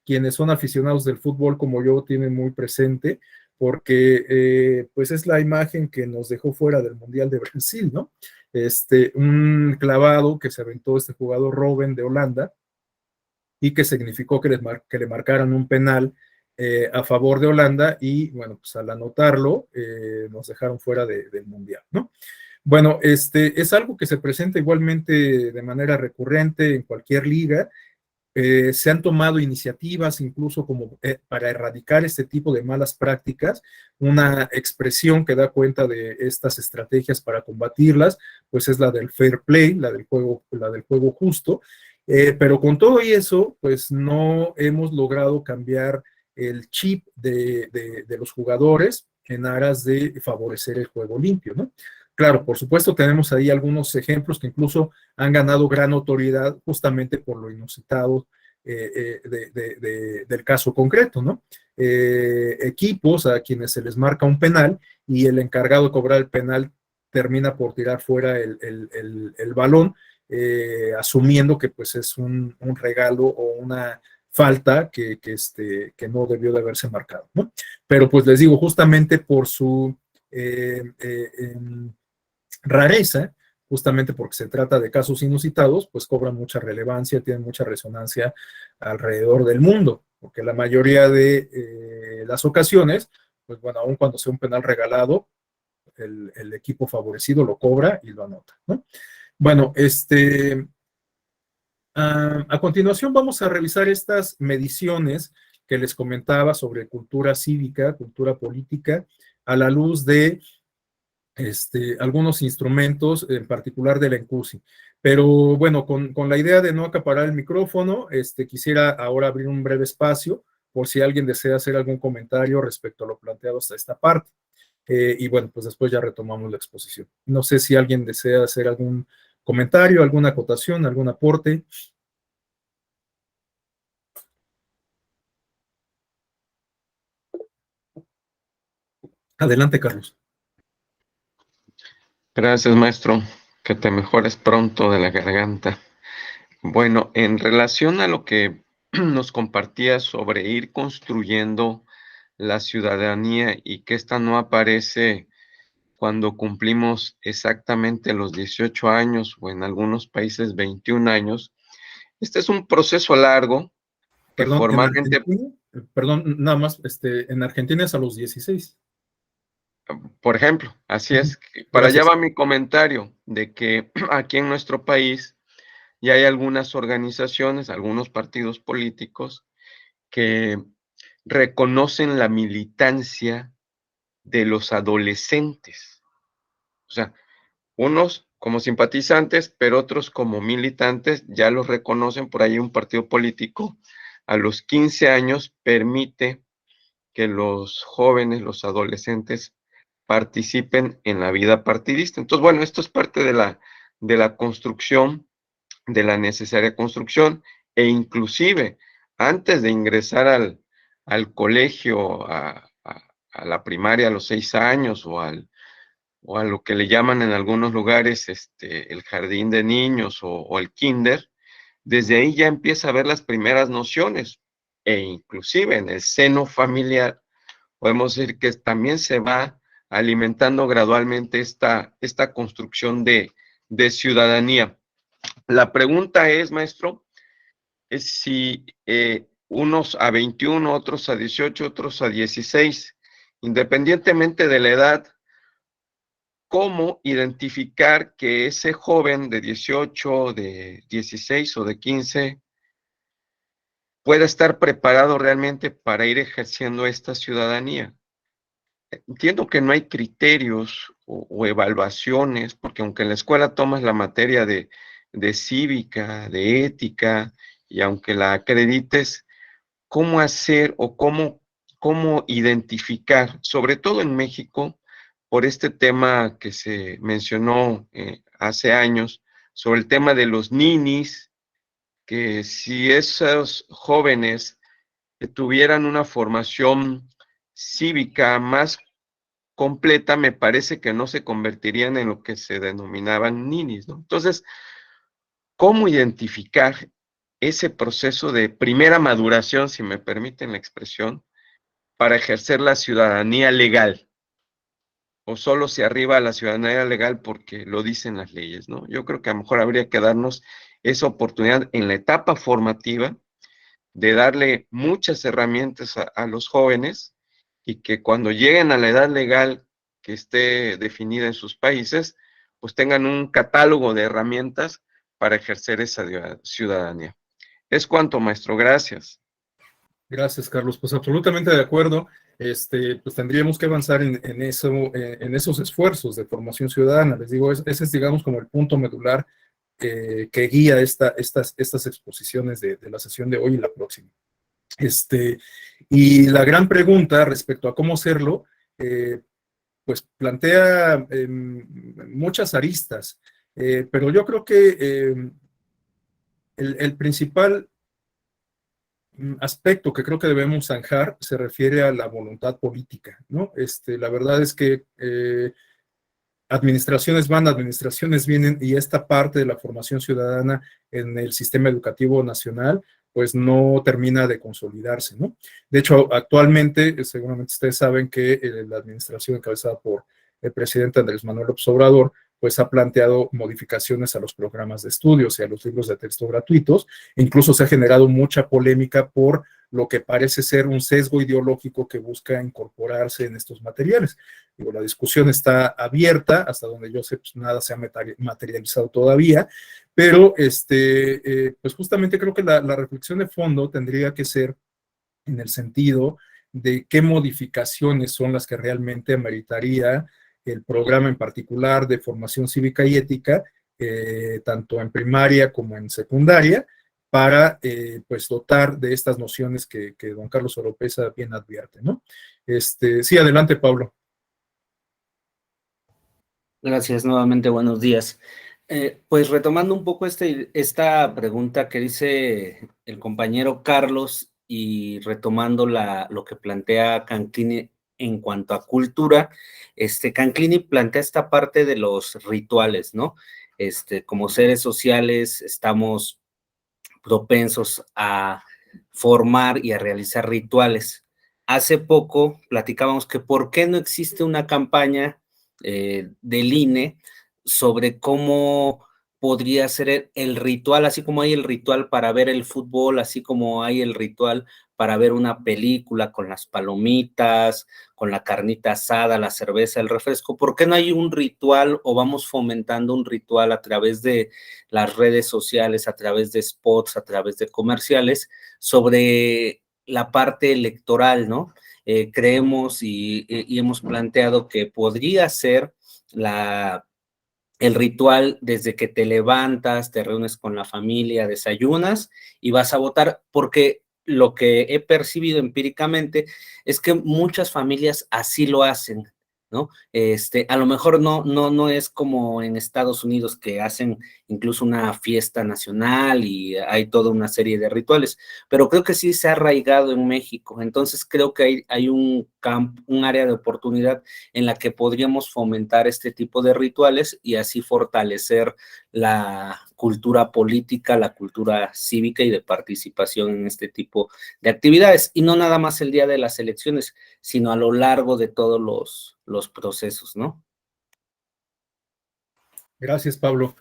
quienes son aficionados del fútbol como yo tienen muy presente, porque pues es la imagen que nos dejó fuera del Mundial de Brasil, ¿no? Un clavado que se aventó este jugador Robben de Holanda y que significó que le marcaran un penal a favor de Holanda y bueno, pues al anotarlo nos dejaron fuera del Mundial, ¿no? Bueno, es algo que se presenta igualmente de manera recurrente en cualquier liga. Se han tomado iniciativas incluso como para erradicar este tipo de malas prácticas. Una expresión que da cuenta de estas estrategias para combatirlas, pues es la del fair play, la del juego justo. Pero con todo y eso, pues no hemos logrado cambiar el chip de los jugadores en aras de favorecer el juego limpio, ¿no? Claro, por supuesto, tenemos ahí algunos ejemplos que incluso han ganado gran autoridad justamente por lo inusitado del caso concreto, ¿no? Equipos a quienes se les marca un penal y el encargado de cobrar el penal termina por tirar fuera el balón, asumiendo que pues es un regalo o una falta que no debió de haberse marcado, ¿no? Pero pues les digo, justamente por su rareza, justamente porque se trata de casos inusitados, pues cobran mucha relevancia, tienen mucha resonancia alrededor del mundo, porque la mayoría de las ocasiones, pues bueno, aun cuando sea un penal regalado, el equipo favorecido lo cobra y lo anota, ¿no? Bueno, a continuación vamos a revisar estas mediciones que les comentaba sobre cultura cívica, cultura política, a la luz de algunos instrumentos, en particular de la ENCUSI. Pero bueno, con la idea de no acaparar el micrófono, quisiera ahora abrir un breve espacio por si alguien desea hacer algún comentario respecto a lo planteado hasta esta parte. Y bueno, pues después ya retomamos la exposición. No sé si alguien desea hacer algún comentario, alguna acotación, algún aporte. Adelante, Carlos. Gracias, maestro. Que te mejores pronto de la garganta. Bueno, en relación a lo que nos compartía sobre ir construyendo la ciudadanía y que esta no aparece cuando cumplimos exactamente los 18 años o en algunos países 21 años. Este es un proceso largo que Perdón, formalmente, perdón, nada más, en Argentina es a los 16. por ejemplo, así es, para allá Gracias. va mi comentario de que aquí en nuestro país ya hay algunas organizaciones, algunos partidos políticos que reconocen la militancia de los adolescentes. O sea, unos como simpatizantes, pero otros como militantes, ya los reconocen. Por ahí un partido político a los 15 años permite que los jóvenes, los adolescentes, participen en la vida partidista. Entonces, bueno, esto es parte de la construcción, de la necesaria construcción, e inclusive antes de ingresar al colegio, a la primaria a los 6 años o a lo que le llaman en algunos lugares el jardín de niños o el kinder, desde ahí ya empieza a ver las primeras nociones, e inclusive en el seno familiar podemos decir que también se va alimentando gradualmente esta construcción de ciudadanía. La pregunta es, maestro, es si unos a 21, otros a 18, otros a 16, independientemente de la edad, ¿cómo identificar que ese joven de 18, de 16 o de 15 pueda estar preparado realmente para ir ejerciendo esta ciudadanía? Entiendo que no hay criterios o evaluaciones, porque aunque en la escuela tomas la materia de cívica, de ética, y aunque la acredites, ¿cómo hacer o cómo identificar, sobre todo en México, por este tema que se mencionó hace años, sobre el tema de los ninis, que si esos jóvenes tuvieran una formación cívica más completa, me parece que no se convertirían en lo que se denominaban ninis, ¿no? Entonces, ¿cómo identificar ese proceso de primera maduración, si me permiten la expresión, para ejercer la ciudadanía legal? ¿O solo se arriba a la ciudadanía legal porque lo dicen las leyes, ¿no? Yo creo que a lo mejor habría que darnos esa oportunidad en la etapa formativa de darle muchas herramientas a los jóvenes, y que cuando lleguen a la edad legal que esté definida en sus países, pues tengan un catálogo de herramientas para ejercer esa ciudadanía. Es cuanto, maestro. Gracias. Gracias, Carlos. Pues absolutamente de acuerdo. Pues tendríamos que avanzar en eso, en esos esfuerzos de formación ciudadana. Les digo, ese es, digamos, como el punto medular que guía estas exposiciones de la sesión de hoy y la próxima. Y la gran pregunta respecto a cómo hacerlo, pues plantea muchas aristas, pero yo creo que el principal aspecto que creo que debemos zanjar se refiere a la voluntad política, ¿no? La verdad es que administraciones van, administraciones vienen, y esta parte de la formación ciudadana en el sistema educativo nacional pues no termina de consolidarse, ¿no? De hecho, actualmente, seguramente ustedes saben que la administración encabezada por el presidente Andrés Manuel López Obrador pues ha planteado modificaciones a los programas de estudios y a los libros de texto gratuitos. Incluso se ha generado mucha polémica por lo que parece ser un sesgo ideológico que busca incorporarse en estos materiales. Digo, la discusión está abierta, hasta donde yo sé, pues nada se ha materializado todavía, pero pues justamente creo que la reflexión de fondo tendría que ser en el sentido de qué modificaciones son las que realmente ameritaría el programa en particular de formación cívica y ética, tanto en primaria como en secundaria, para pues dotar de estas nociones que don Carlos Oropesa bien advierte, ¿no? Sí, adelante, Pablo. Gracias, nuevamente, buenos días. Pues retomando un poco esta pregunta que dice el compañero Carlos y retomando lo que plantea Canclini en cuanto a cultura, Canclini plantea esta parte de los rituales, ¿no? Como seres sociales estamos propensos a formar y a realizar rituales. Hace poco platicábamos que por qué no existe una campaña del INE sobre cómo podría ser el ritual, así como hay el ritual para ver el fútbol, así como hay el ritual para ver una película con las palomitas, con la carnita asada, la cerveza, el refresco. ¿Por qué no hay un ritual o vamos fomentando un ritual a través de las redes sociales, a través de spots, a través de comerciales, sobre la parte electoral, ¿no? Creemos y hemos planteado que podría ser el ritual desde que te levantas, te reúnes con la familia, desayunas y vas a votar, porque lo que he percibido empíricamente es que muchas familias así lo hacen, ¿no? A lo mejor no es como en Estados Unidos, que hacen incluso una fiesta nacional y hay toda una serie de rituales, pero creo que sí se ha arraigado en México. Entonces creo que hay un área de oportunidad en la que podríamos fomentar este tipo de rituales y así fortalecer la cultura política, la cultura cívica y de participación en este tipo de actividades, y no nada más el día de las elecciones, sino a lo largo de todos los procesos, ¿no? Gracias, Pablo.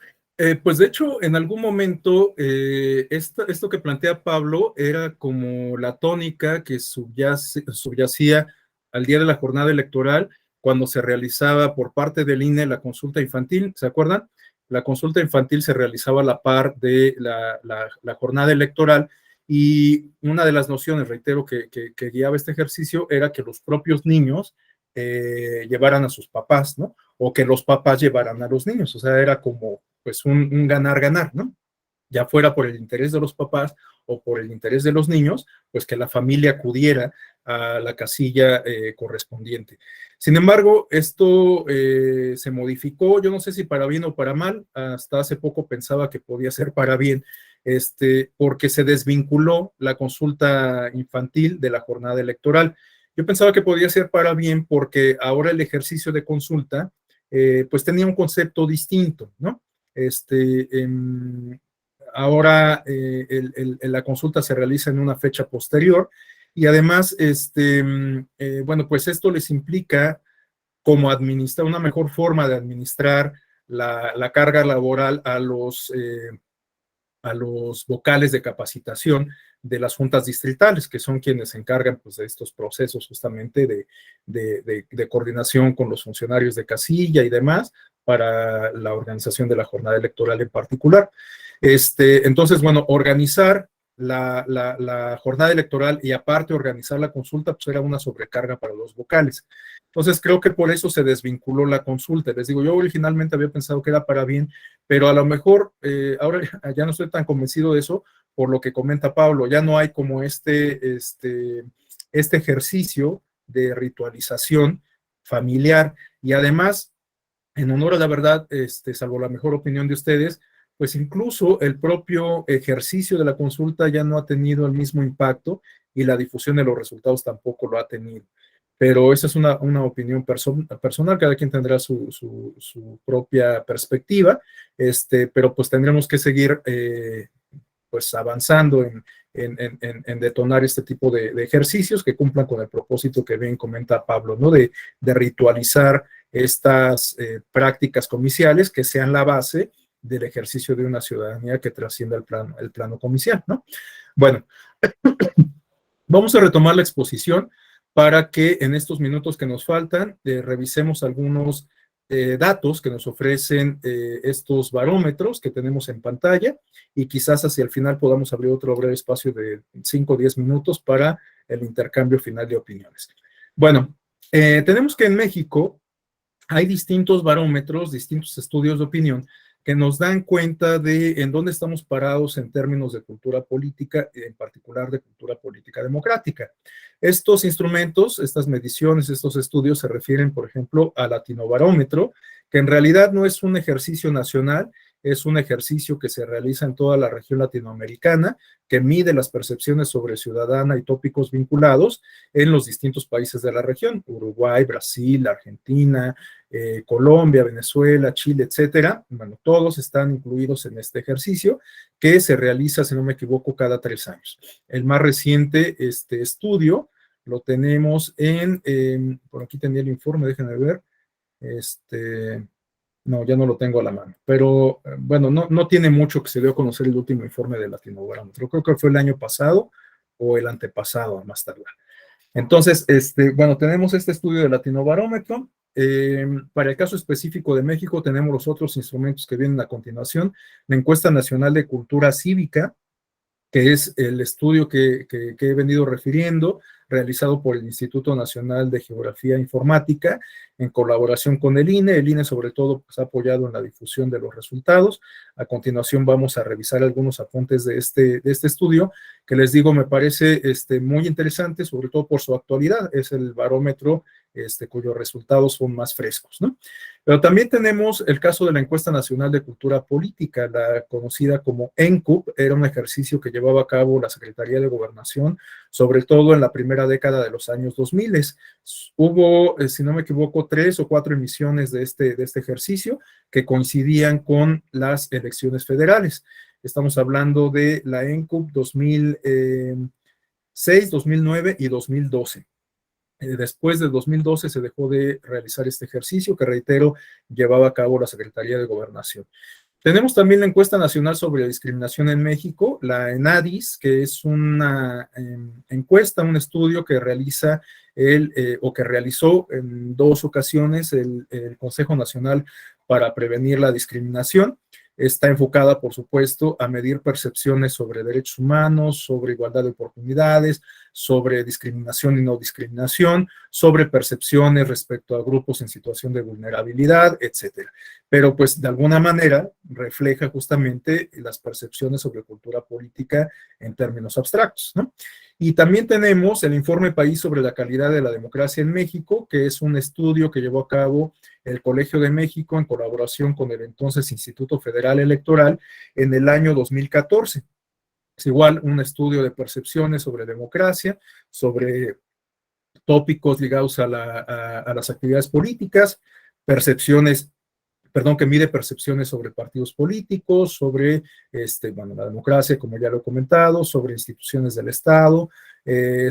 Pues de hecho, en algún momento, esto que plantea Pablo era como la tónica que subyacía al día de la jornada electoral, cuando se realizaba por parte del INE la consulta infantil, ¿se acuerdan? La consulta infantil se realizaba a la par de la jornada electoral, y una de las nociones, reitero, que guiaba este ejercicio era que los propios niños llevaran a sus papás, ¿no? O que los papás llevaran a los niños. O sea, era como pues un ganar-ganar, ¿no? Ya fuera por el interés de los papás o por el interés de los niños, pues que la familia acudiera a la casilla correspondiente. Sin embargo, esto se modificó, yo no sé si para bien o para mal, hasta hace poco pensaba que podía ser para bien, porque se desvinculó la consulta infantil de la jornada electoral. Yo pensaba que podía ser para bien porque ahora el ejercicio de consulta pues tenía un concepto distinto, ¿no? Ahora la consulta se realiza en una fecha posterior, y además, bueno, pues esto les implica como administrar, una mejor forma de administrar la carga laboral a los vocales de capacitación de las juntas distritales, que son quienes se encargan pues, de estos procesos justamente de coordinación con los funcionarios de casilla y demás para la organización de la jornada electoral en particular. Entonces, bueno, organizar la jornada electoral y aparte organizar la consulta, pues era una sobrecarga para los vocales. Entonces, creo que por eso se desvinculó la consulta. Les digo, yo originalmente había pensado que era para bien, pero a lo mejor ahora ya no estoy tan convencido de eso, por lo que comenta Pablo. Ya no hay como este ejercicio de ritualización familiar, y además, en honor a la verdad, salvo la mejor opinión de ustedes, pues incluso el propio ejercicio de la consulta ya no ha tenido el mismo impacto, y la difusión de los resultados tampoco lo ha tenido. Pero esa es una opinión personal, cada quien tendrá su propia perspectiva, pero pues tendremos que seguir pues avanzando en detonar este tipo de ejercicios que cumplan con el propósito que bien comenta Pablo, ¿no? De ritualizar estas prácticas comiciales que sean la base del ejercicio de una ciudadanía que trascienda el plano comicial, ¿no? Bueno, vamos a retomar la exposición para que en estos minutos que nos faltan revisemos algunos datos que nos ofrecen estos barómetros que tenemos en pantalla, y quizás hacia el final podamos abrir otro breve espacio de 5 o 10 minutos para el intercambio final de opiniones. Bueno, tenemos que en México hay distintos barómetros, distintos estudios de opinión que nos dan cuenta de en dónde estamos parados en términos de cultura política, en particular de cultura política democrática. Estos instrumentos, estas mediciones, estos estudios se refieren, por ejemplo, al Latinobarómetro, que en realidad no es un ejercicio nacional, es un ejercicio que se realiza en toda la región latinoamericana, que mide las percepciones sobre ciudadana y tópicos vinculados en los distintos países de la región: Uruguay, Brasil, Argentina, Colombia, Venezuela, Chile, etcétera. Bueno, todos están incluidos en este ejercicio que se realiza, si no me equivoco, cada 3 años. El más reciente estudio lo tenemos por aquí tenía el informe, déjenme ver, No, ya no lo tengo a la mano, pero bueno, no tiene mucho que se dio a conocer el último informe del Latinobarómetro. Creo que fue el año pasado o el antepasado, a más tardar. Entonces, bueno, tenemos este estudio del Latinobarómetro. Para el caso específico de México, tenemos los otros instrumentos que vienen a continuación. La Encuesta Nacional de Cultura Cívica, que es el estudio que he venido refiriendo, realizado por el Instituto Nacional de Geografía e Informática, en colaboración con el INE. El INE, sobre todo, pues, ha apoyado en la difusión de los resultados. A continuación vamos a revisar algunos apuntes de este estudio, que les digo, me parece muy interesante, sobre todo por su actualidad. Es el barómetro cuyos resultados son más frescos, ¿no? Pero también tenemos el caso de la Encuesta Nacional de Cultura Política, la conocida como ENCUP. Era un ejercicio que llevaba a cabo la Secretaría de Gobernación, sobre todo en la primera década de los años 2000. Hubo, si no me equivoco, 3 o 4 emisiones de este ejercicio que coincidían con las elecciones federales. Estamos hablando de la ENCUP 2006, 2009 y 2012. Después de 2012 se dejó de realizar este ejercicio que, reitero, llevaba a cabo la Secretaría de Gobernación. Tenemos también la Encuesta Nacional sobre Discriminación en México, la ENADIS, que es una encuesta, un estudio que realiza o que realizó en 2 ocasiones el Consejo Nacional para Prevenir la Discriminación. Está enfocada, por supuesto, a medir percepciones sobre derechos humanos, sobre igualdad de oportunidades, sobre discriminación y no discriminación, sobre percepciones respecto a grupos en situación de vulnerabilidad, etcétera. Pero, pues, de alguna manera refleja justamente las percepciones sobre cultura política en términos abstractos, ¿no? Y también tenemos el Informe País sobre la calidad de la democracia en México, que es un estudio que llevó a cabo el Colegio de México en colaboración con el entonces Instituto Federal Electoral en el año 2014. Es igual un estudio de percepciones sobre democracia, sobre tópicos ligados a las actividades políticas, que mide percepciones sobre partidos políticos, sobre la democracia, como ya lo he comentado, sobre instituciones del Estado,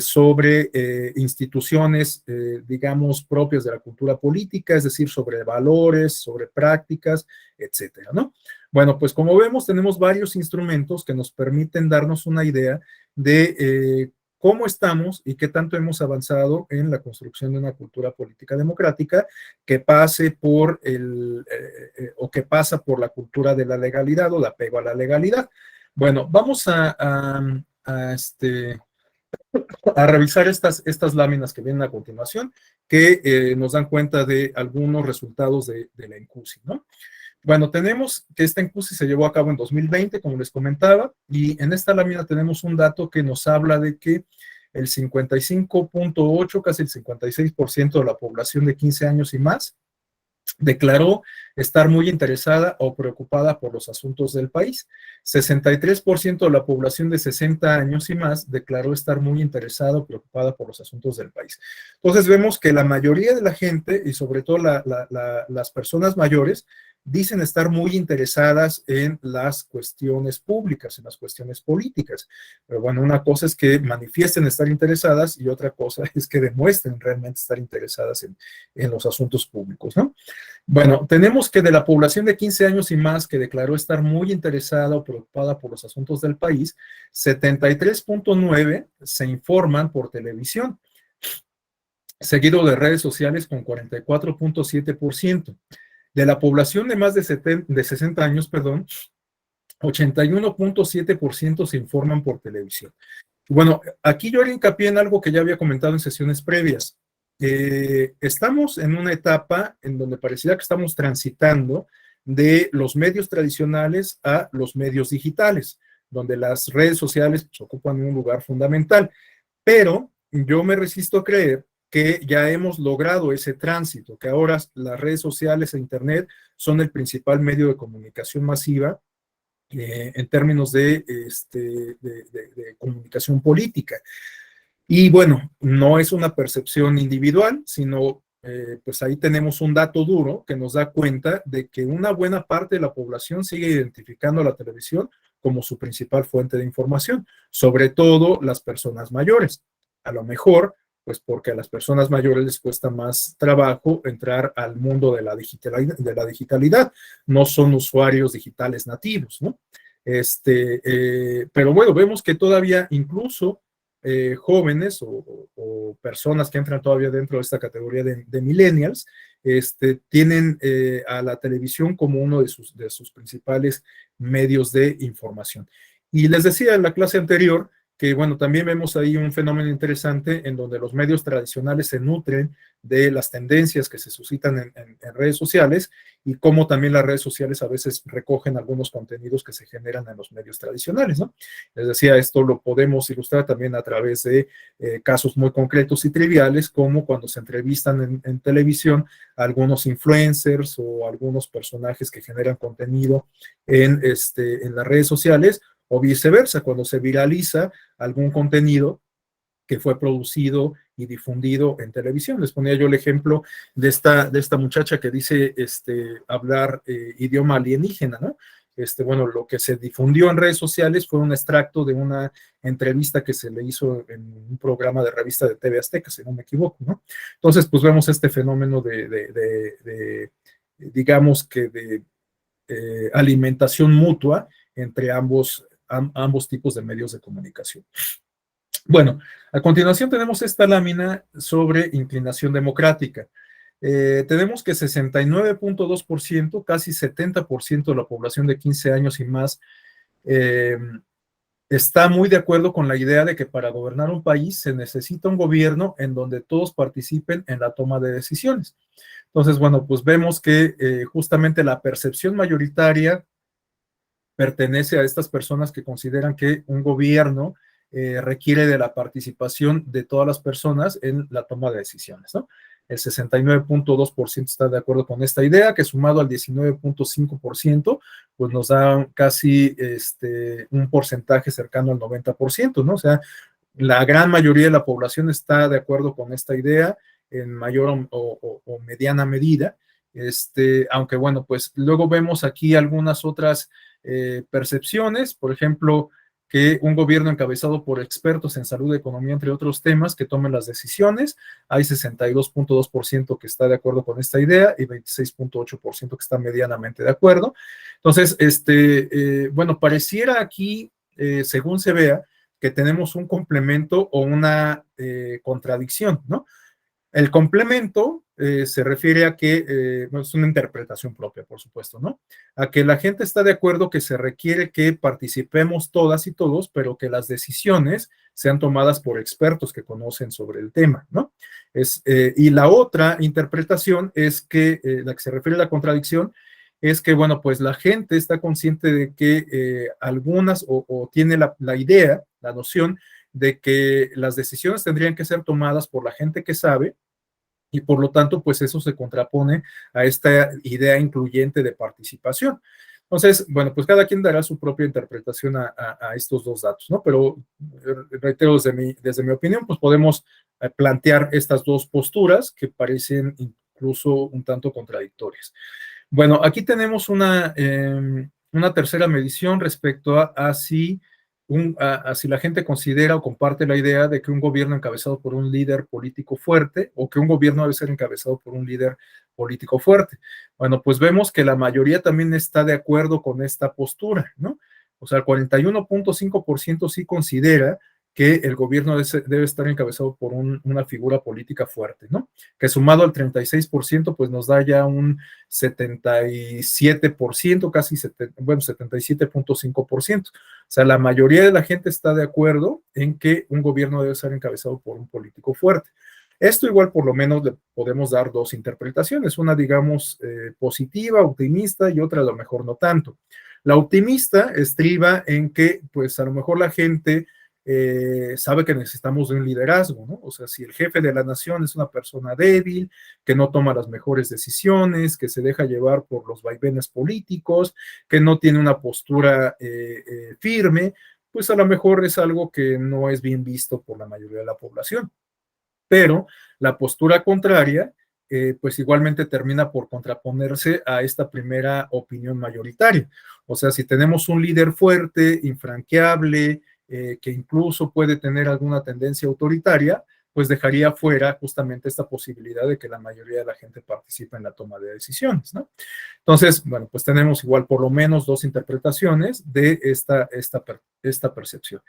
sobre instituciones, digamos, propias de la cultura política, es decir, sobre valores, sobre prácticas, etcétera, ¿no? Bueno, pues como vemos, tenemos varios instrumentos que nos permiten darnos una idea de cómo estamos y qué tanto hemos avanzado en la construcción de una cultura política democrática que pase por o que pasa por la cultura de la legalidad o el apego a la legalidad. Bueno, vamos a revisar estas láminas que vienen a continuación, que nos dan cuenta de algunos resultados de la ENCUSI, ¿no? Bueno, tenemos que esta ENCUSI se llevó a cabo en 2020, como les comentaba, y en esta lámina tenemos un dato que nos habla de que el 55.8, casi el 56% de la población de 15 años y más, declaró estar muy interesada o preocupada por los asuntos del país. 63% de la población de 60 años y más declaró estar muy interesada o preocupada por los asuntos del país. Entonces vemos que la mayoría de la gente, y sobre todo las personas mayores, dicen estar muy interesadas en las cuestiones públicas, en las cuestiones políticas. Pero bueno, una cosa es que manifiesten estar interesadas y otra cosa es que demuestren realmente estar interesadas en los asuntos públicos, ¿no? Bueno, tenemos que de la población de 15 años y más que declaró estar muy interesada o preocupada por los asuntos del país, 73.9 se informan por televisión, seguido de redes sociales con 44.7%. De la población de más de 60 años, 81.7% se informan por televisión. Bueno, aquí yo haría hincapié en algo que ya había comentado en sesiones previas. Estamos en una etapa en donde pareciera que estamos transitando de los medios tradicionales a los medios digitales, donde las redes sociales pues, ocupan un lugar fundamental. Pero yo me resisto a creer que ya hemos logrado ese tránsito, que ahora las redes sociales e Internet son el principal medio de comunicación masiva en términos de comunicación política. Y bueno, no es una percepción individual, sino pues ahí tenemos un dato duro que nos da cuenta de que una buena parte de la población sigue identificando a la televisión como su principal fuente de información, sobre todo las personas mayores. A lo mejor pues porque a las personas mayores les cuesta más trabajo entrar al mundo de la digitalidad. No son usuarios digitales nativos, ¿no? Pero bueno, vemos que todavía incluso jóvenes o personas que entran todavía dentro de esta categoría de millennials, tienen a la televisión como uno de sus principales medios de información. Y les decía en la clase anterior que, bueno, también vemos ahí un fenómeno interesante en donde los medios tradicionales se nutren de las tendencias que se suscitan en redes sociales y cómo también las redes sociales a veces recogen algunos contenidos que se generan en los medios tradicionales, ¿no? Les decía, esto lo podemos ilustrar también a través de casos muy concretos y triviales, como cuando se entrevistan en televisión a algunos influencers o algunos personajes que generan contenido en las redes sociales, o viceversa, cuando se viraliza algún contenido que fue producido y difundido en televisión. Les ponía yo el ejemplo de esta muchacha que dice hablar idioma alienígena, ¿no? Bueno, lo que se difundió en redes sociales fue un extracto de una entrevista que se le hizo en un programa de revista de TV Azteca, si no me equivoco, ¿no? Entonces, pues vemos este fenómeno digamos que de alimentación mutua entre ambos tipos de medios de comunicación. Bueno, a continuación tenemos esta lámina sobre inclinación democrática. Tenemos que 69.2%, casi 70% de la población de 15 años y más, está muy de acuerdo con la idea de que para gobernar un país se necesita un gobierno en donde todos participen en la toma de decisiones. Entonces, bueno, pues vemos que justamente la percepción mayoritaria pertenece a estas personas que consideran que un gobierno requiere de la participación de todas las personas en la toma de decisiones, ¿no? El 69.2% está de acuerdo con esta idea, que sumado al 19.5%, pues nos da casi un porcentaje cercano al 90%, ¿no? O sea, la gran mayoría de la población está de acuerdo con esta idea en mayor o mediana medida, aunque bueno, pues luego vemos aquí algunas otras percepciones, por ejemplo, que un gobierno encabezado por expertos en salud, economía, entre otros temas, que tomen las decisiones. Hay 62.2% que está de acuerdo con esta idea y 26.8% que está medianamente de acuerdo. Entonces, bueno, pareciera aquí, según se vea, que tenemos un complemento o una contradicción, ¿no? El complemento se refiere a que, bueno, es una interpretación propia, por supuesto, ¿no? A que la gente está de acuerdo que se requiere que participemos todas y todos, pero que las decisiones sean tomadas por expertos que conocen sobre el tema, ¿no? Y la otra interpretación es que, la que se refiere a la contradicción, es que, bueno, pues la gente está consciente de que algunas, o tiene la idea, la noción, de que las decisiones tendrían que ser tomadas por la gente que sabe, y por lo tanto, pues eso se contrapone a esta idea incluyente de participación. Entonces, bueno, pues cada quien dará su propia interpretación a estos dos datos, ¿no? Pero reitero, desde mi opinión, pues podemos plantear estas dos posturas que parecen incluso un tanto contradictorias. Bueno, aquí tenemos una tercera medición respecto a si la gente considera o comparte la idea de que un gobierno encabezado por un líder político fuerte, o que un gobierno debe ser encabezado por un líder político fuerte. Bueno, pues vemos que la mayoría también está de acuerdo con esta postura, ¿no? O sea, el 41.5% sí considera que el gobierno debe estar encabezado por una figura política fuerte, ¿no? Que sumado al 36%, pues nos da ya un 77%, casi, bueno, 77.5%. O sea, la mayoría de la gente está de acuerdo en que un gobierno debe ser encabezado por un político fuerte. Esto igual por lo menos le podemos dar dos interpretaciones, una digamos positiva, optimista, y otra a lo mejor no tanto. La optimista estriba en que pues a lo mejor la gente sabe que necesitamos de un liderazgo, ¿no? O sea, si el jefe de la nación es una persona débil, que no toma las mejores decisiones, que se deja llevar por los vaivenes políticos, que no tiene una postura firme, pues a lo mejor es algo que no es bien visto por la mayoría de la población. Pero la postura contraria, pues igualmente termina por contraponerse a esta primera opinión mayoritaria. O sea, si tenemos un líder fuerte, infranqueable, que incluso puede tener alguna tendencia autoritaria, pues dejaría fuera justamente esta posibilidad de que la mayoría de la gente participe en la toma de decisiones, ¿no? Entonces, bueno, pues tenemos igual por lo menos dos interpretaciones de esta percepción.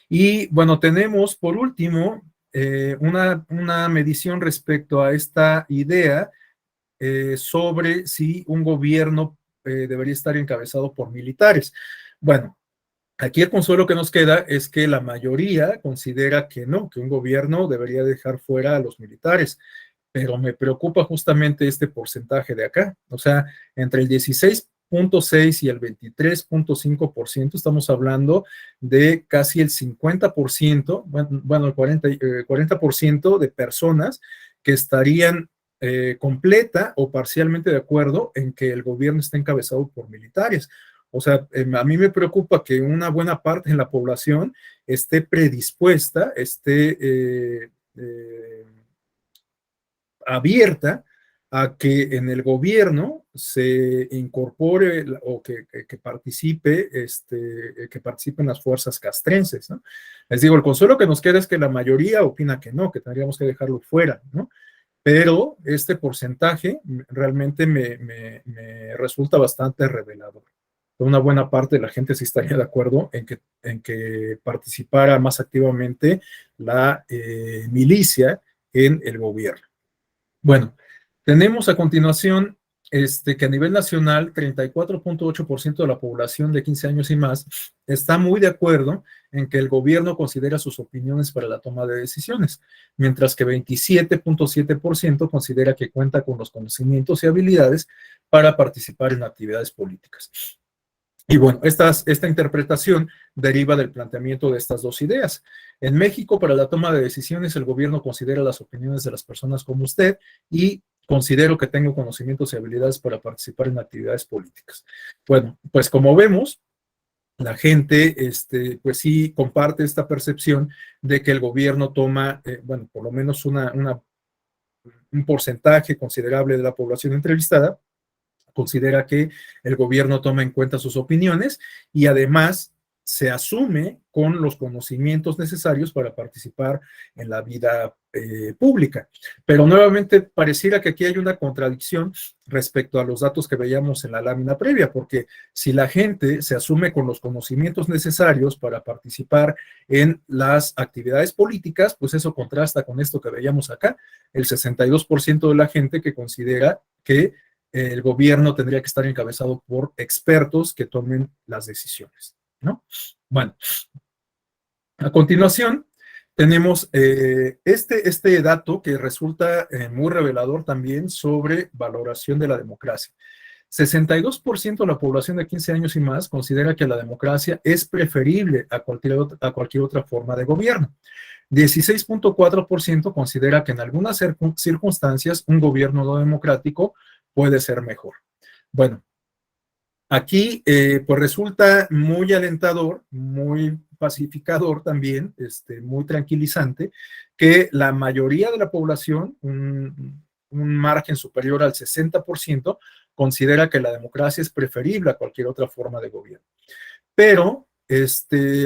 Y bueno, tenemos por último una medición respecto a esta idea sobre si un gobierno debería estar encabezado por militares. Bueno, aquí el consuelo que nos queda es que la mayoría considera que no, que un gobierno debería dejar fuera a los militares, pero me preocupa justamente este porcentaje de acá, o sea, entre el 16.6 y el 23.5%, estamos hablando de casi el 50%, bueno, el 40% de personas que estarían completa o parcialmente de acuerdo en que el gobierno esté encabezado por militares. O sea, a mí me preocupa que una buena parte de la población esté predispuesta, esté abierta a que en el gobierno se incorpore o que participe, que participen las fuerzas castrenses, ¿no? Les digo, el consuelo que nos queda es que la mayoría opina que no, que tendríamos que dejarlo fuera, ¿no? Pero este porcentaje realmente me resulta bastante revelador. Una buena parte de la gente sí estaría de acuerdo en que participara más activamente la milicia en el gobierno. Bueno, tenemos a continuación que a nivel nacional, 34.8% de la población de 15 años y más está muy de acuerdo en que el gobierno considera sus opiniones para la toma de decisiones, mientras que 27.7% considera que cuenta con los conocimientos y habilidades para participar en actividades políticas. Y bueno, esta interpretación deriva del planteamiento de estas dos ideas. En México, para la toma de decisiones, el gobierno considera las opiniones de las personas como usted y considero que tengo conocimientos y habilidades para participar en actividades políticas. Bueno, pues como vemos, la gente, pues sí comparte esta percepción de que el gobierno toma, bueno, por lo menos un porcentaje considerable de la población entrevistada considera que el gobierno toma en cuenta sus opiniones y además se asume con los conocimientos necesarios para participar en la vida pública. Pero nuevamente pareciera que aquí hay una contradicción respecto a los datos que veíamos en la lámina previa, porque si la gente se asume con los conocimientos necesarios para participar en las actividades políticas, pues eso contrasta con esto que veíamos acá, el 62% de la gente que considera que el gobierno tendría que estar encabezado por expertos que tomen las decisiones, ¿no? Bueno, a continuación tenemos este dato que resulta muy revelador también sobre valoración de la democracia. 62% de la población de 15 años y más considera que la democracia es preferible a cualquier otra forma de gobierno. 16.4% considera que en algunas circunstancias un gobierno no democrático puede ser mejor. Bueno, aquí pues resulta muy alentador, muy pacificador también, muy tranquilizante, que la mayoría de la población, un margen superior al 60%, considera que la democracia es preferible a cualquier otra forma de gobierno. Pero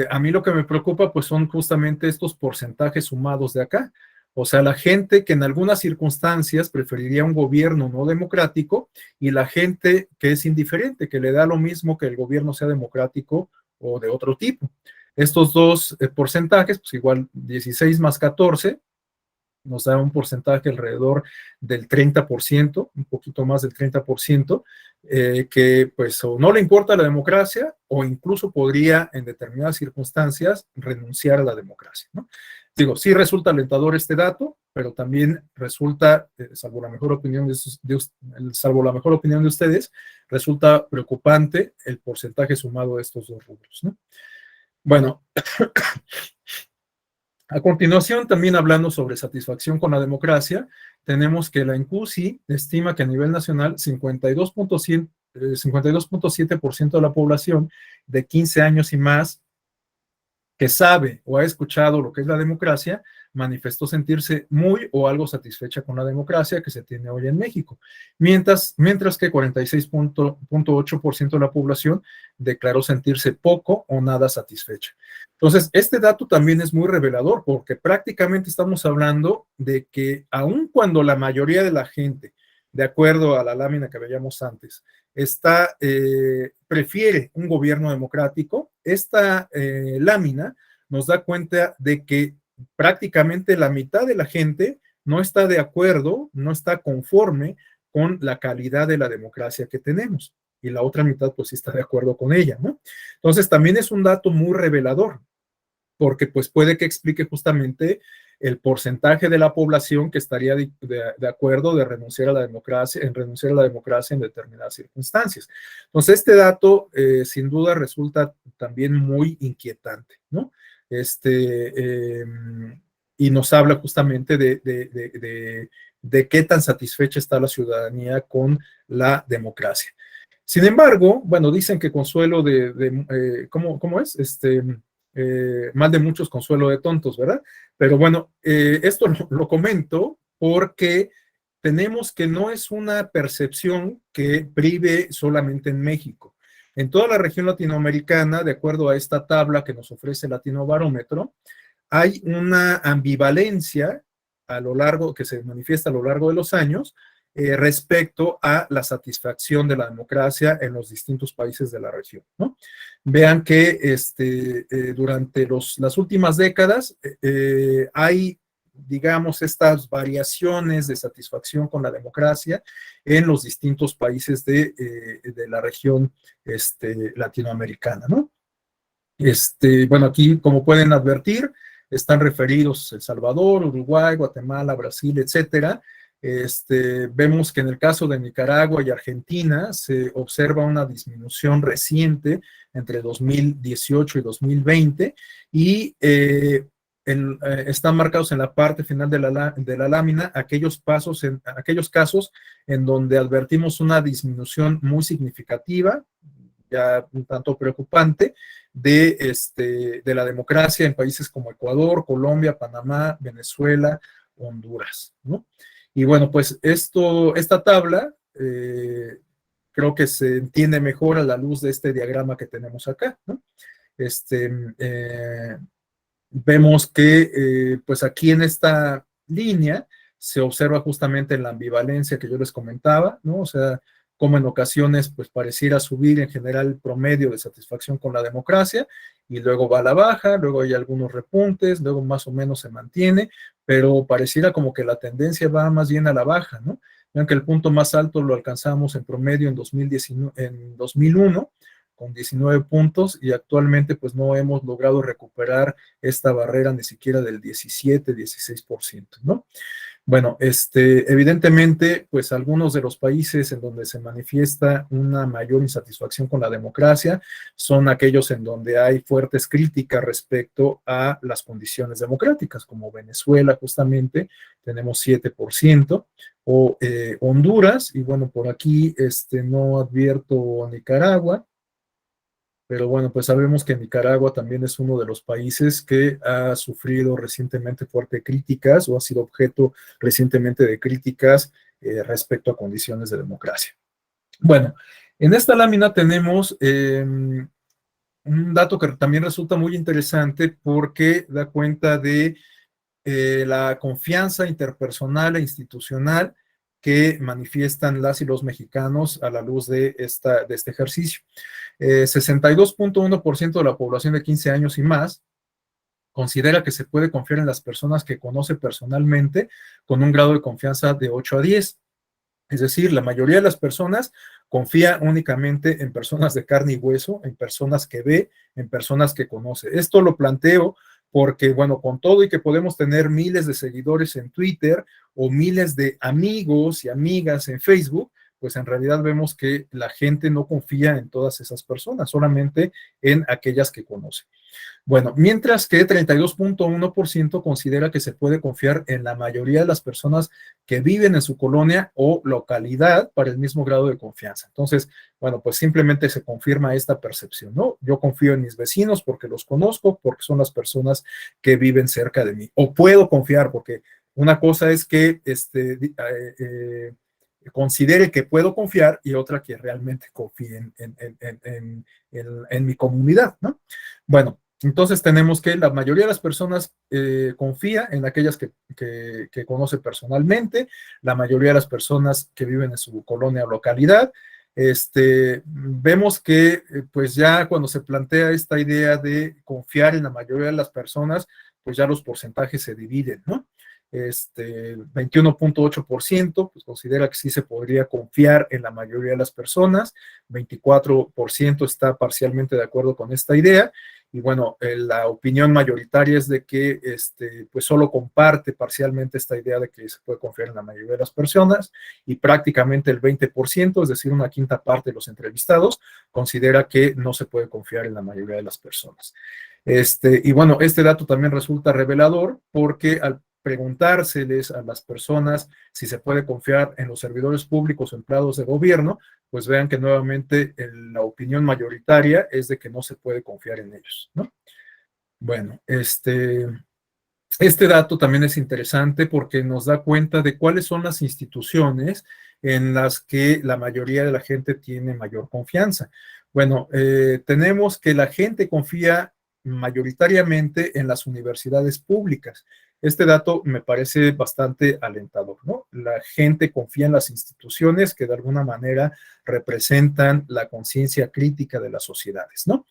a mí lo que me preocupa pues son justamente estos porcentajes sumados de acá. O sea, la gente que en algunas circunstancias preferiría un gobierno no democrático y la gente que es indiferente, que le da lo mismo que el gobierno sea democrático o de otro tipo. Estos dos porcentajes, pues igual 16 más 14, nos da un porcentaje alrededor del 30%, un poquito más del 30%, que pues o no le importa la democracia o incluso podría en determinadas circunstancias renunciar a la democracia, ¿no? Digo, sí resulta alentador este dato, pero también resulta, salvo la mejor opinión de ustedes, resulta preocupante el porcentaje sumado de estos dos rubros, ¿no? Bueno, a continuación, también hablando sobre satisfacción con la democracia, tenemos que la INCUSI estima que a nivel nacional 52.7% de la población de 15 años y más que sabe o ha escuchado lo que es la democracia, manifestó sentirse muy o algo satisfecha con la democracia que se tiene hoy en México, mientras que 46.8% de la población declaró sentirse poco o nada satisfecha. Entonces, este dato también es muy revelador porque prácticamente estamos hablando de que aun cuando la mayoría de la gente, de acuerdo a la lámina que veíamos antes, prefiere un gobierno democrático, esta lámina nos da cuenta de que prácticamente la mitad de la gente no está de acuerdo, no está conforme con la calidad de la democracia que tenemos. Y la otra mitad pues sí está de acuerdo con ella, ¿no? Entonces también es un dato muy revelador, porque pues puede que explique justamente el porcentaje de la población que estaría de acuerdo de renunciar a la democracia, en determinadas circunstancias. Entonces este dato sin duda resulta también muy inquietante, ¿no? Y nos habla justamente de qué tan satisfecha está la ciudadanía con la democracia. Sin embargo, bueno, dicen que consuelo ¿cómo es? Mal de muchos, consuelo de tontos, ¿verdad? Pero bueno, esto lo comento porque tenemos que no es una percepción que prive solamente en México. En toda la región latinoamericana, de acuerdo a esta tabla que nos ofrece Latinobarómetro, hay una ambivalencia que se manifiesta a lo largo de los años respecto a la satisfacción de la democracia en los distintos países de la región, ¿no? Vean que durante las últimas décadas hay, digamos, estas variaciones de satisfacción con la democracia en los distintos países de la región latinoamericana, ¿no? Bueno, aquí, como pueden advertir, están referidos El Salvador, Uruguay, Guatemala, Brasil, etcétera. Vemos que en el caso de Nicaragua y Argentina se observa una disminución reciente entre 2018 y 2020 y están marcados en la parte final de la lámina aquellos casos en donde advertimos una disminución muy significativa, ya un tanto preocupante, de la democracia en países como Ecuador, Colombia, Panamá, Venezuela, Honduras, ¿no? Y bueno, pues esta tabla creo que se entiende mejor a la luz de este diagrama que tenemos acá, ¿no? Vemos que pues aquí en esta línea se observa justamente la ambivalencia que yo les comentaba, ¿no? O sea, como en ocasiones pues pareciera subir en general el promedio de satisfacción con la democracia y luego va a la baja, luego hay algunos repuntes, luego más o menos se mantiene, pero pareciera como que la tendencia va más bien a la baja, ¿no? Vean que el punto más alto lo alcanzamos en promedio en 2001, con 19 puntos, y actualmente pues no hemos logrado recuperar esta barrera ni siquiera del 17-16%, ¿no? Bueno, evidentemente, pues algunos de los países en donde se manifiesta una mayor insatisfacción con la democracia son aquellos en donde hay fuertes críticas respecto a las condiciones democráticas, como Venezuela justamente, tenemos 7%, o Honduras, y bueno, por aquí no advierto Nicaragua, pero bueno, pues sabemos que Nicaragua también es uno de los países que ha sufrido recientemente fuertes críticas o ha sido objeto recientemente de críticas respecto a condiciones de democracia. Bueno, en esta lámina tenemos un dato que también resulta muy interesante porque da cuenta de la confianza interpersonal e institucional que manifiestan las y los mexicanos a la luz de este ejercicio. 62.1% de la población de 15 años y más considera que se puede confiar en las personas que conoce personalmente con un grado de confianza de 8 a 10. Es decir, la mayoría de las personas confía únicamente en personas de carne y hueso, en personas que ve, en personas que conoce. Esto lo planteo porque, bueno, con todo y que podemos tener miles de seguidores en Twitter o miles de amigos y amigas en Facebook, pues en realidad vemos que la gente no confía en todas esas personas, solamente en aquellas que conoce. Bueno, mientras que 32.1% considera que se puede confiar en la mayoría de las personas que viven en su colonia o localidad para el mismo grado de confianza. Entonces, bueno, pues simplemente se confirma esta percepción, ¿no? Yo confío en mis vecinos porque los conozco, porque son las personas que viven cerca de mí. O puedo confiar porque una cosa es que considere que puedo confiar y otra que realmente confíe en mi comunidad, ¿no? Bueno, entonces tenemos que la mayoría de las personas confía en aquellas que conoce personalmente, la mayoría de las personas que viven en su colonia o localidad. Vemos que pues ya cuando se plantea esta idea de confiar en la mayoría de las personas, pues ya los porcentajes se dividen, ¿no? 21.8% pues considera que sí se podría confiar en la mayoría de las personas, 24% está parcialmente de acuerdo con esta idea, y bueno, la opinión mayoritaria es de que pues solo comparte parcialmente esta idea de que se puede confiar en la mayoría de las personas, y prácticamente el 20%, es decir, una quinta parte de los entrevistados, considera que no se puede confiar en la mayoría de las personas. Y bueno, este dato también resulta revelador porque al preguntárseles a las personas si se puede confiar en los servidores públicos o empleados de gobierno, pues vean que nuevamente la opinión mayoritaria es de que no se puede confiar en ellos, ¿no? Bueno, este dato también es interesante porque nos da cuenta de cuáles son las instituciones en las que la mayoría de la gente tiene mayor confianza. Bueno, tenemos que la gente confía mayoritariamente en las universidades públicas. Este dato me parece bastante alentador, ¿no? La gente confía en las instituciones que de alguna manera representan la conciencia crítica de las sociedades, ¿no?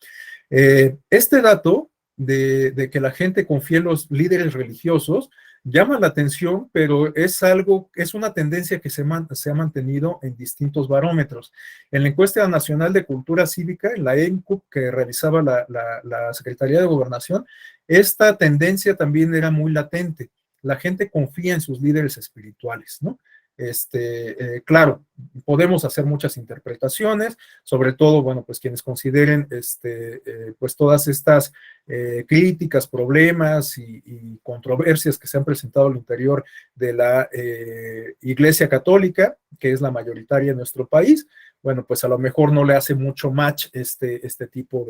Este dato de que la gente confía en los líderes religiosos llama la atención, pero es una tendencia que se ha mantenido en distintos barómetros. En la encuesta nacional de cultura cívica, en la ENCUP que realizaba la Secretaría de Gobernación, esta tendencia también era muy latente. La gente confía en sus líderes espirituales, ¿no? Claro, podemos hacer muchas interpretaciones, sobre todo, bueno, pues quienes consideren, pues todas estas críticas, problemas y controversias que se han presentado al interior de la Iglesia Católica, que es la mayoritaria en nuestro país. Bueno, pues a lo mejor no le hace mucho match este tipo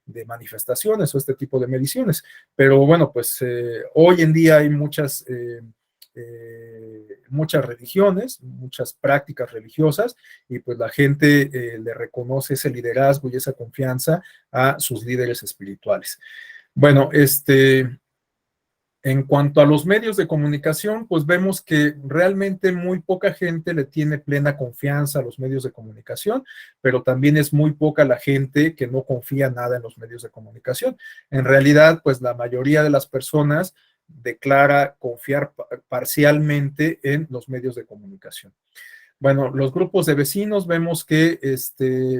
de manifestaciones o este tipo de mediciones, pero bueno, pues hoy en día hay muchas religiones, muchas prácticas religiosas, y pues la gente le reconoce ese liderazgo y esa confianza a sus líderes espirituales. Bueno, en cuanto a los medios de comunicación, pues vemos que realmente muy poca gente le tiene plena confianza a los medios de comunicación, pero también es muy poca la gente que no confía nada en los medios de comunicación. En realidad, pues la mayoría de las personas declara confiar parcialmente en los medios de comunicación. Bueno, los grupos de vecinos vemos que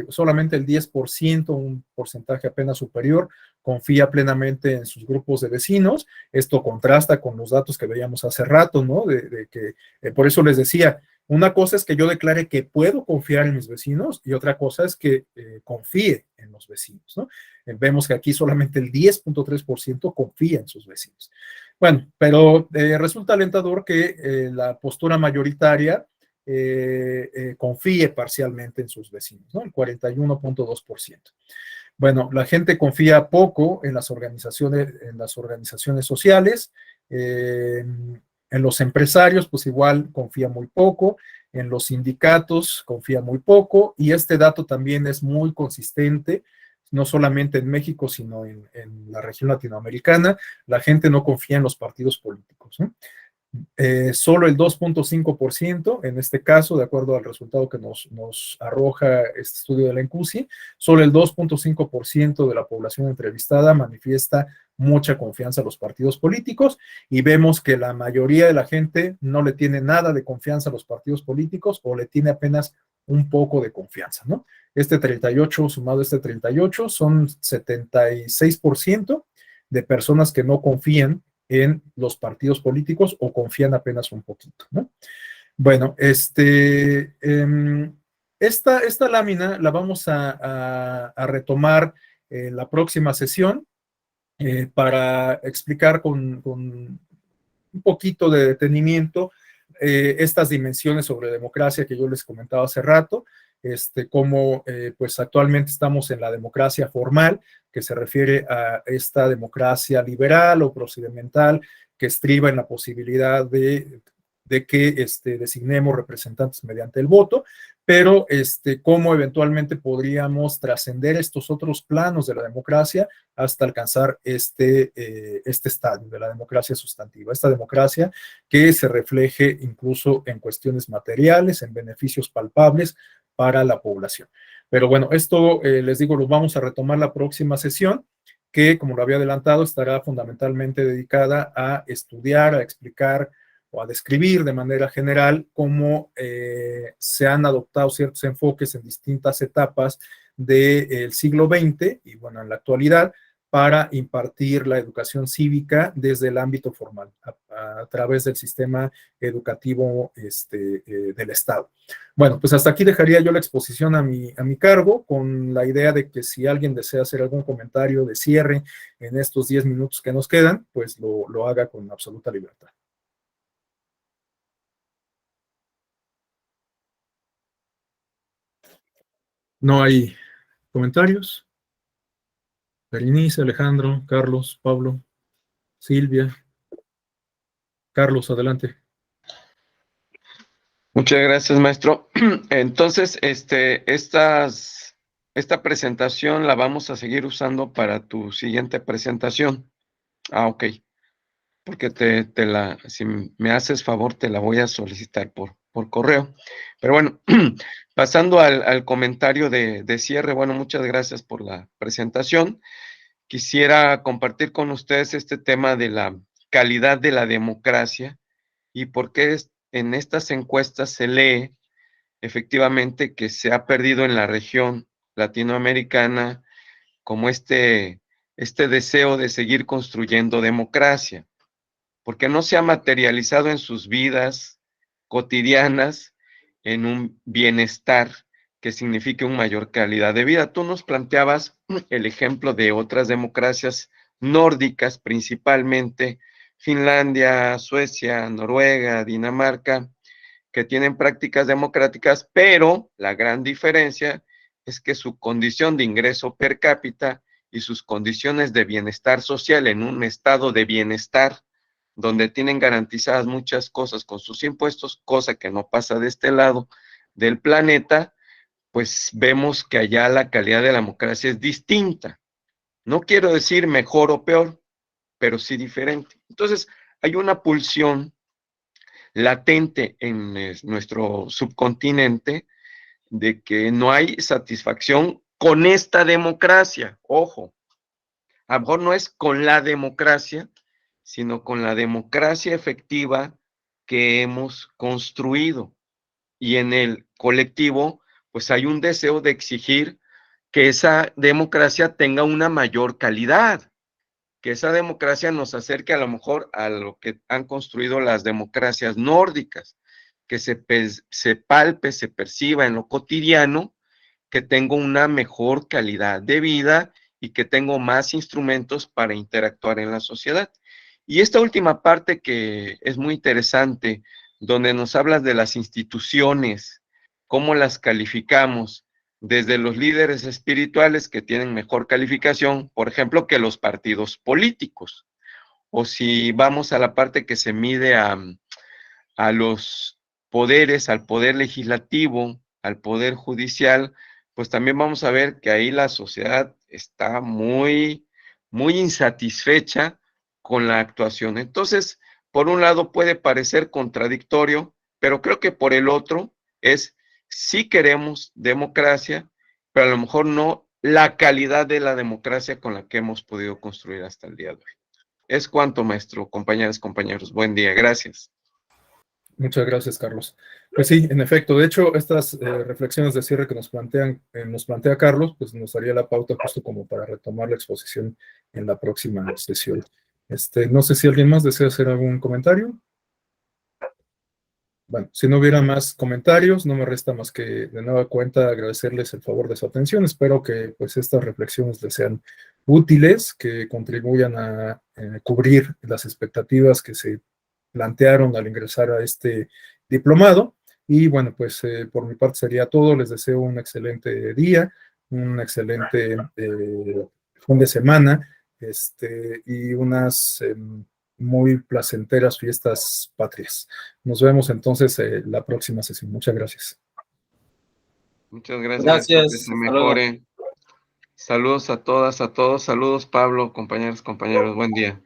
solamente el 10%, un porcentaje apenas superior, confía plenamente en sus grupos de vecinos. Esto contrasta con los datos que veíamos hace rato, ¿no? De que, por eso les decía, una cosa es que yo declare que puedo confiar en mis vecinos y otra cosa es que confíe en los vecinos, ¿no? Vemos que aquí solamente el 10.3% confía en sus vecinos. Bueno, pero resulta alentador que la postura mayoritaria confíe parcialmente en sus vecinos, ¿no? El 41.2%. Bueno, la gente confía poco en las organizaciones sociales, en los empresarios, pues igual confía muy poco, en los sindicatos confía muy poco, y este dato también es muy consistente, no solamente en México, sino en la región latinoamericana. La gente no confía en los partidos políticos, ¿no? Solo el 2.5%, en este caso, de acuerdo al resultado que nos arroja este estudio de la ENCUSI, solo el 2.5% de la población entrevistada manifiesta mucha confianza a los partidos políticos, y vemos que la mayoría de la gente no le tiene nada de confianza a los partidos políticos o le tiene apenas un poco de confianza, ¿no? Este 38 sumado a este 38 son 76% de personas que no confían en los partidos políticos o confían apenas un poquito, ¿no? Bueno, esta lámina la vamos a retomar en la próxima sesión para explicar con un poquito de detenimiento estas dimensiones sobre democracia que yo les comentaba hace rato, cómo pues actualmente estamos en la democracia formal, que se refiere a esta democracia liberal o procedimental que estriba en la posibilidad de de que designemos representantes mediante el voto, pero cómo eventualmente podríamos trascender estos otros planos de la democracia hasta alcanzar este estadio de la democracia sustantiva, esta democracia que se refleje incluso en cuestiones materiales, en beneficios palpables para la población. Pero bueno, esto les digo, lo vamos a retomar la próxima sesión, que como lo había adelantado, estará fundamentalmente dedicada a estudiar, a explicar o a describir de manera general cómo se han adoptado ciertos enfoques en distintas etapas del siglo XX y bueno, en la actualidad, para impartir la educación cívica desde el ámbito formal, a través del sistema educativo del Estado. Bueno, pues hasta aquí dejaría yo la exposición a mi cargo, con la idea de que si alguien desea hacer algún comentario de cierre en estos 10 minutos que nos quedan, pues lo haga con absoluta libertad. No hay comentarios. Berenice, Alejandro, Carlos, Pablo, Silvia. Carlos, adelante. Muchas gracias, maestro. Entonces, esta presentación la vamos a seguir usando para tu siguiente presentación. Ah, ok. Porque si me haces favor, te la voy a solicitar por correo. Pero bueno, pasando al comentario de cierre, bueno, muchas gracias por la presentación. Quisiera compartir con ustedes este tema de la calidad de la democracia y por qué en estas encuestas se lee efectivamente que se ha perdido en la región latinoamericana como este deseo de seguir construyendo democracia, porque no se ha materializado en sus vidas cotidianas en un bienestar que signifique una mayor calidad de vida. Tú nos planteabas el ejemplo de otras democracias nórdicas, principalmente Finlandia, Suecia, Noruega, Dinamarca, que tienen prácticas democráticas, pero la gran diferencia es que su condición de ingreso per cápita y sus condiciones de bienestar social en un estado de bienestar donde tienen garantizadas muchas cosas con sus impuestos, cosa que no pasa de este lado del planeta, pues vemos que allá la calidad de la democracia es distinta. No quiero decir mejor o peor, pero sí diferente. Entonces, hay una pulsión latente en nuestro subcontinente de que no hay satisfacción con esta democracia. Ojo, a lo mejor no es con la democracia, sino con la democracia efectiva que hemos construido. Y en el colectivo, pues hay un deseo de exigir que esa democracia tenga una mayor calidad, que esa democracia nos acerque a lo mejor a lo que han construido las democracias nórdicas, que se palpe, se perciba en lo cotidiano, que tengo una mejor calidad de vida y que tengo más instrumentos para interactuar en la sociedad. Y esta última parte que es muy interesante, donde nos hablas de las instituciones, cómo las calificamos, desde los líderes espirituales que tienen mejor calificación, por ejemplo, que los partidos políticos. O si vamos a la parte que se mide a los poderes, al poder legislativo, al poder judicial, pues también vamos a ver que ahí la sociedad está muy, muy insatisfecha con la actuación. Entonces, por un lado puede parecer contradictorio, pero creo que por el otro es, sí queremos democracia, pero a lo mejor no la calidad de la democracia con la que hemos podido construir hasta el día de hoy. Es cuanto, maestro, compañeras, compañeros. Buen día, gracias. Muchas gracias, Carlos. Pues sí, en efecto, de hecho, estas reflexiones de cierre que nos plantea Carlos, pues nos daría la pauta justo como para retomar la exposición en la próxima sesión. No sé si alguien más desea hacer algún comentario. Bueno, si no hubiera más comentarios, no me resta más que de nueva cuenta agradecerles el favor de su atención. Espero que pues estas reflexiones les sean útiles, que contribuyan a cubrir las expectativas que se plantearon al ingresar a este diplomado. Y bueno, pues por mi parte sería todo. Les deseo un excelente día, un excelente fin de semana y unas muy placenteras fiestas patrias. Nos vemos entonces la próxima sesión. Muchas gracias. Muchas gracias. Gracias. Que se Hasta luego. mejore. Saludos a todas, a todos. Saludos, Pablo, compañeros, compañeros. Buen día.